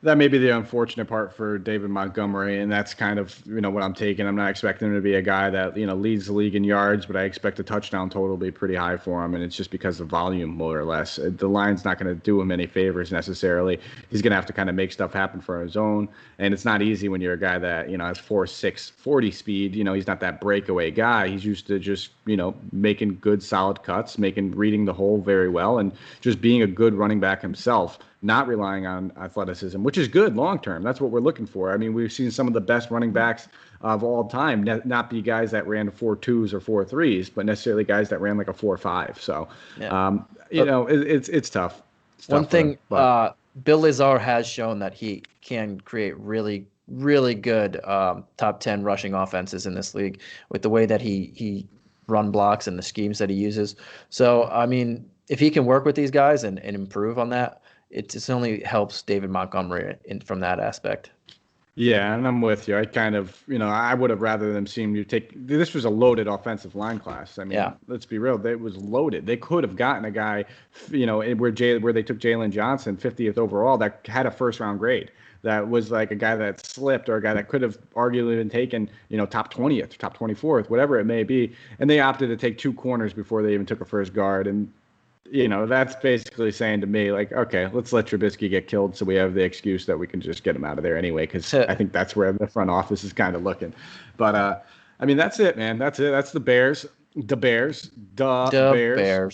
that may be the unfortunate part for David Montgomery, and that's kind of what I'm taking. I'm not expecting him to be a guy that leads the league in yards, but I expect the touchdown total to be pretty high for him, and it's just because of volume, more or less. The line's not going to do him any favors necessarily. He's going to have to kind of make stuff happen for his own, and it's not easy when you're a guy that has 4.6 40 speed. He's not that breakaway guy. He's used to just making good solid cuts, reading the hole very well, and just being a good running back himself, not relying on athleticism, which is good long term. That's what we're looking for. I mean, we've seen some of the best running backs of all time not be guys that ran 4.2s or 4.3s, but necessarily guys that ran like a 4.5. So, it's tough. One thing, Bill Lazar has shown that he can create really, really good top 10 rushing offenses in this league with the way that he run blocks and the schemes that he uses. So, I mean, if he can work with these guys and improve on that, it just only helps David Montgomery from that aspect. Yeah, and I'm with you. I kind of, I would have rather them seen you take. This was a loaded offensive line class. I mean, let's be real. It was loaded. They could have gotten a guy, where they took Jalen Johnson, 50th overall, that had a first-round grade. That was like a guy that slipped, or a guy that could have arguably been taken, top 20th, top 24th, whatever it may be. And they opted to take 2 corners before they even took a first guard. And that's basically saying to me, like, okay, let's let Trubisky get killed so we have the excuse that we can just get him out of there anyway, because I think that's where the front office is kind of looking. But, I mean, that's it, man. That's it. That's the Bears. The Bears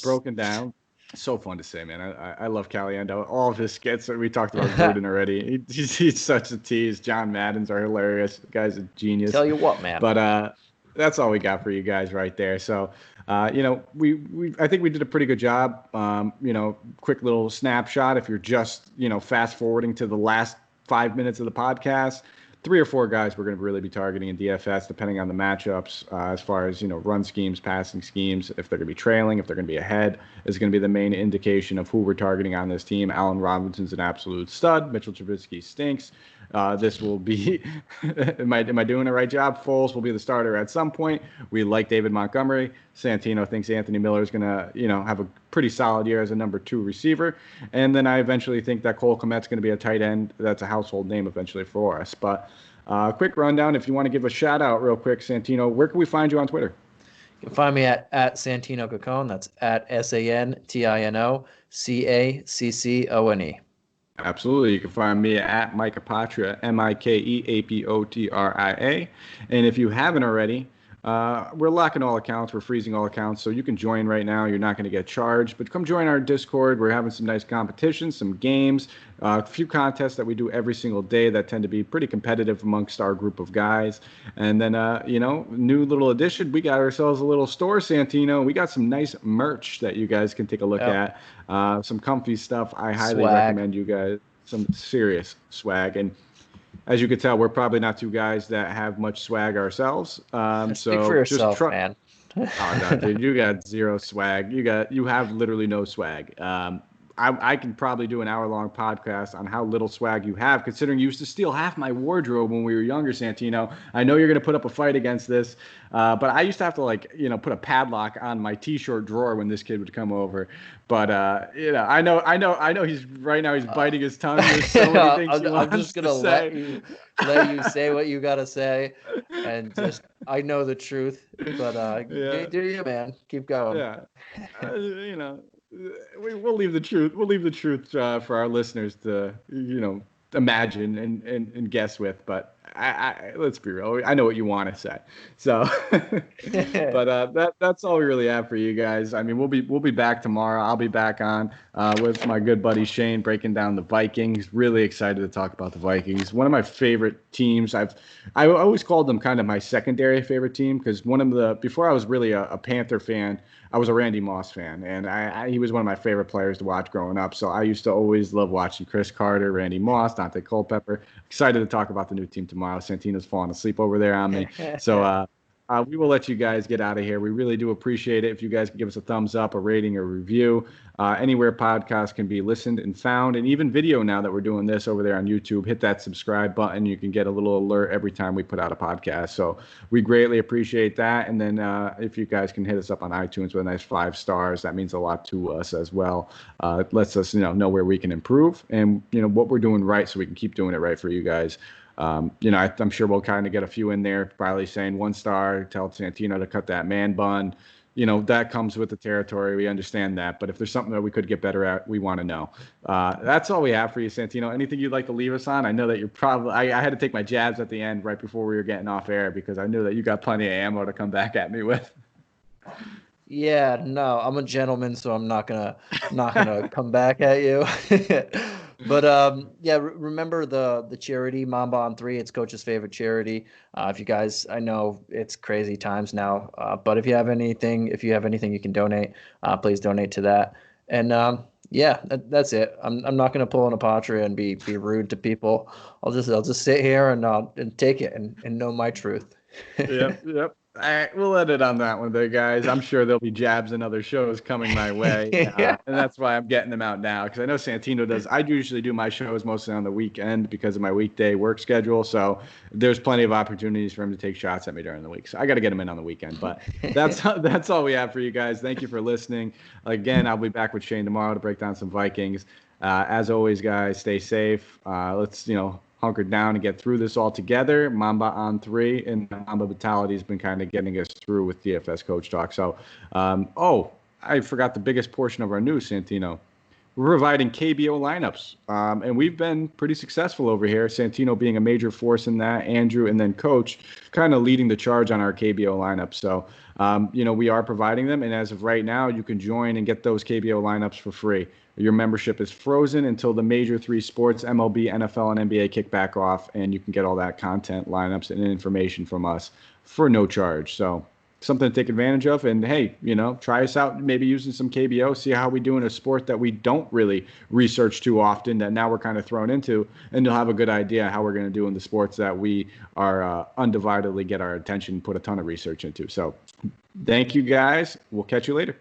broken down. So fun to say, man. I love Caliendo. All of his skits that we talked about Gruden already. He's such a tease. John Maddens are hilarious. The guy's a genius. Tell you what, man. But that's all we got for you guys right there. So I think we did a pretty good job. Quick little snapshot. If you're just, fast forwarding to the last 5 minutes of the podcast, 3 or 4 guys we're going to really be targeting in DFS, depending on the matchups, as far as, run schemes, passing schemes, if they're going to be trailing, if they're going to be ahead, is going to be the main indication of who we're targeting on this team. Allen Robinson's an absolute stud. Mitchell Trubisky stinks. This will be, am I doing the right job? Foles will be the starter at some point. We like David Montgomery. Santino thinks Anthony Miller is going to, have a pretty solid year as a number 2 receiver. And then I eventually think that Cole Kmet's going to be a tight end. That's a household name eventually for us. But quick rundown, if you want to give a shout out real quick, Santino, where can we find you on Twitter? You can find me at Santino Caccone. That's at SANTINO CACCONE. Absolutely. You can find me at Mike Apotria, MikeApotria. And if you haven't already, we're locking all accounts. We're freezing all accounts. So you can join right now. You're not going to get charged. But come join our Discord. We're having some nice competitions, some games, a few contests that we do every single day that tend to be pretty competitive amongst our group of guys. And then, new little addition, we got ourselves a little store, Santino. We got some nice merch that you guys can take a look at. Some comfy stuff. I highly recommend you guys some serious swag. And as you can tell, we're probably not 2 guys that have much swag ourselves. Speak for yourself, man. Oh, no, dude, you got zero swag. You have literally no swag. I can probably do an hour-long podcast on how little swag you have, considering you used to steal half my wardrobe when we were younger, Santino. I know you're going to put up a fight against this, but I used to have to, put a padlock on my T-shirt drawer when this kid would come over. But, I know he's biting his tongue. There's so many things I'm just going to let you say what you got to say, and just, I know the truth, but do you, man. Keep going. Yeah, we'll leave the truth. We'll leave the truth for our listeners to, imagine and guess with. But I let's be real. I know what you want to say. So, but that's all we really have for you guys. I mean, we'll be back tomorrow. I'll be back on with my good buddy Shane breaking down the Vikings. Really excited to talk about the Vikings. One of my favorite teams. I always called them kind of my secondary favorite team because before I was really a Panther fan, I was a Randy Moss fan, and he was one of my favorite players to watch growing up. So I used to always love watching Chris Carter, Randy Moss, Dante Culpepper. Excited to talk about the new team tomorrow. Santino's falling asleep over there on me. So we will let you guys get out of here. We really do appreciate it if you guys can give us a thumbs up, a rating, a review. Anywhere podcasts can be listened and found, and even video now that we're doing this over there on YouTube. Hit that subscribe button. You can get a little alert every time we put out a podcast. So we greatly appreciate that. And then if you guys can hit us up on iTunes with a nice 5 stars, that means a lot to us as well. It lets us know where we can improve and what we're doing right, so we can keep doing it right for you guys. I'm sure we'll kind of get a few in there, probably saying 1 star, tell Santino to cut that man bun. That comes with the territory. We understand that. But if there's something that we could get better at, we want to know. That's all we have for you, Santino. Anything you'd like to leave us on? I know that you're probably – I had to take my jabs at the end right before we were getting off air because I knew that you got plenty of ammo to come back at me with. Yeah, no, I'm a gentleman, so I'm not gonna come back at you. But remember the charity Mamba on 3. It's Coach's favorite charity. If you guys, I know it's crazy times now, but if you have anything you can donate, please donate to that. And that's it. I'm not gonna pull an Apotria and be rude to people. I'll just sit here and take it and know my truth. Yep. All right, we'll end it on that one there, guys. I'm sure there'll be jabs and other shows coming my way. And that's why I'm getting them out now, because I know Santino does. I usually do my shows mostly on the weekend because of my weekday work schedule. So there's plenty of opportunities for him to take shots at me during the week. So I got to get him in on the weekend. But that's all we have for you guys. Thank you for listening. Again, I'll be back with Shane tomorrow to break down some Vikings. As always, guys, stay safe. Let's, hunker down and get through this all together. Mamba on 3, and Mamba Vitality has been kind of getting us through with DFS Coach Talk. So, I forgot the biggest portion of our news, Santino. We're providing KBO lineups, and we've been pretty successful over here. Santino being a major force in that, Andrew, and then Coach kind of leading the charge on our KBO lineups. So, we are providing them, and as of right now, you can join and get those KBO lineups for free. Your membership is frozen until the major 3 sports, MLB, NFL, and NBA, kick back off, and you can get all that content, lineups, and information from us for no charge. So something to take advantage of. And hey, try us out, maybe using some KBO, see how we do in a sport that we don't really research too often, that now we're kind of thrown into, and you'll have a good idea how we're going to do in the sports that we are undividedly get our attention, put a ton of research into. So thank you guys. We'll catch you later.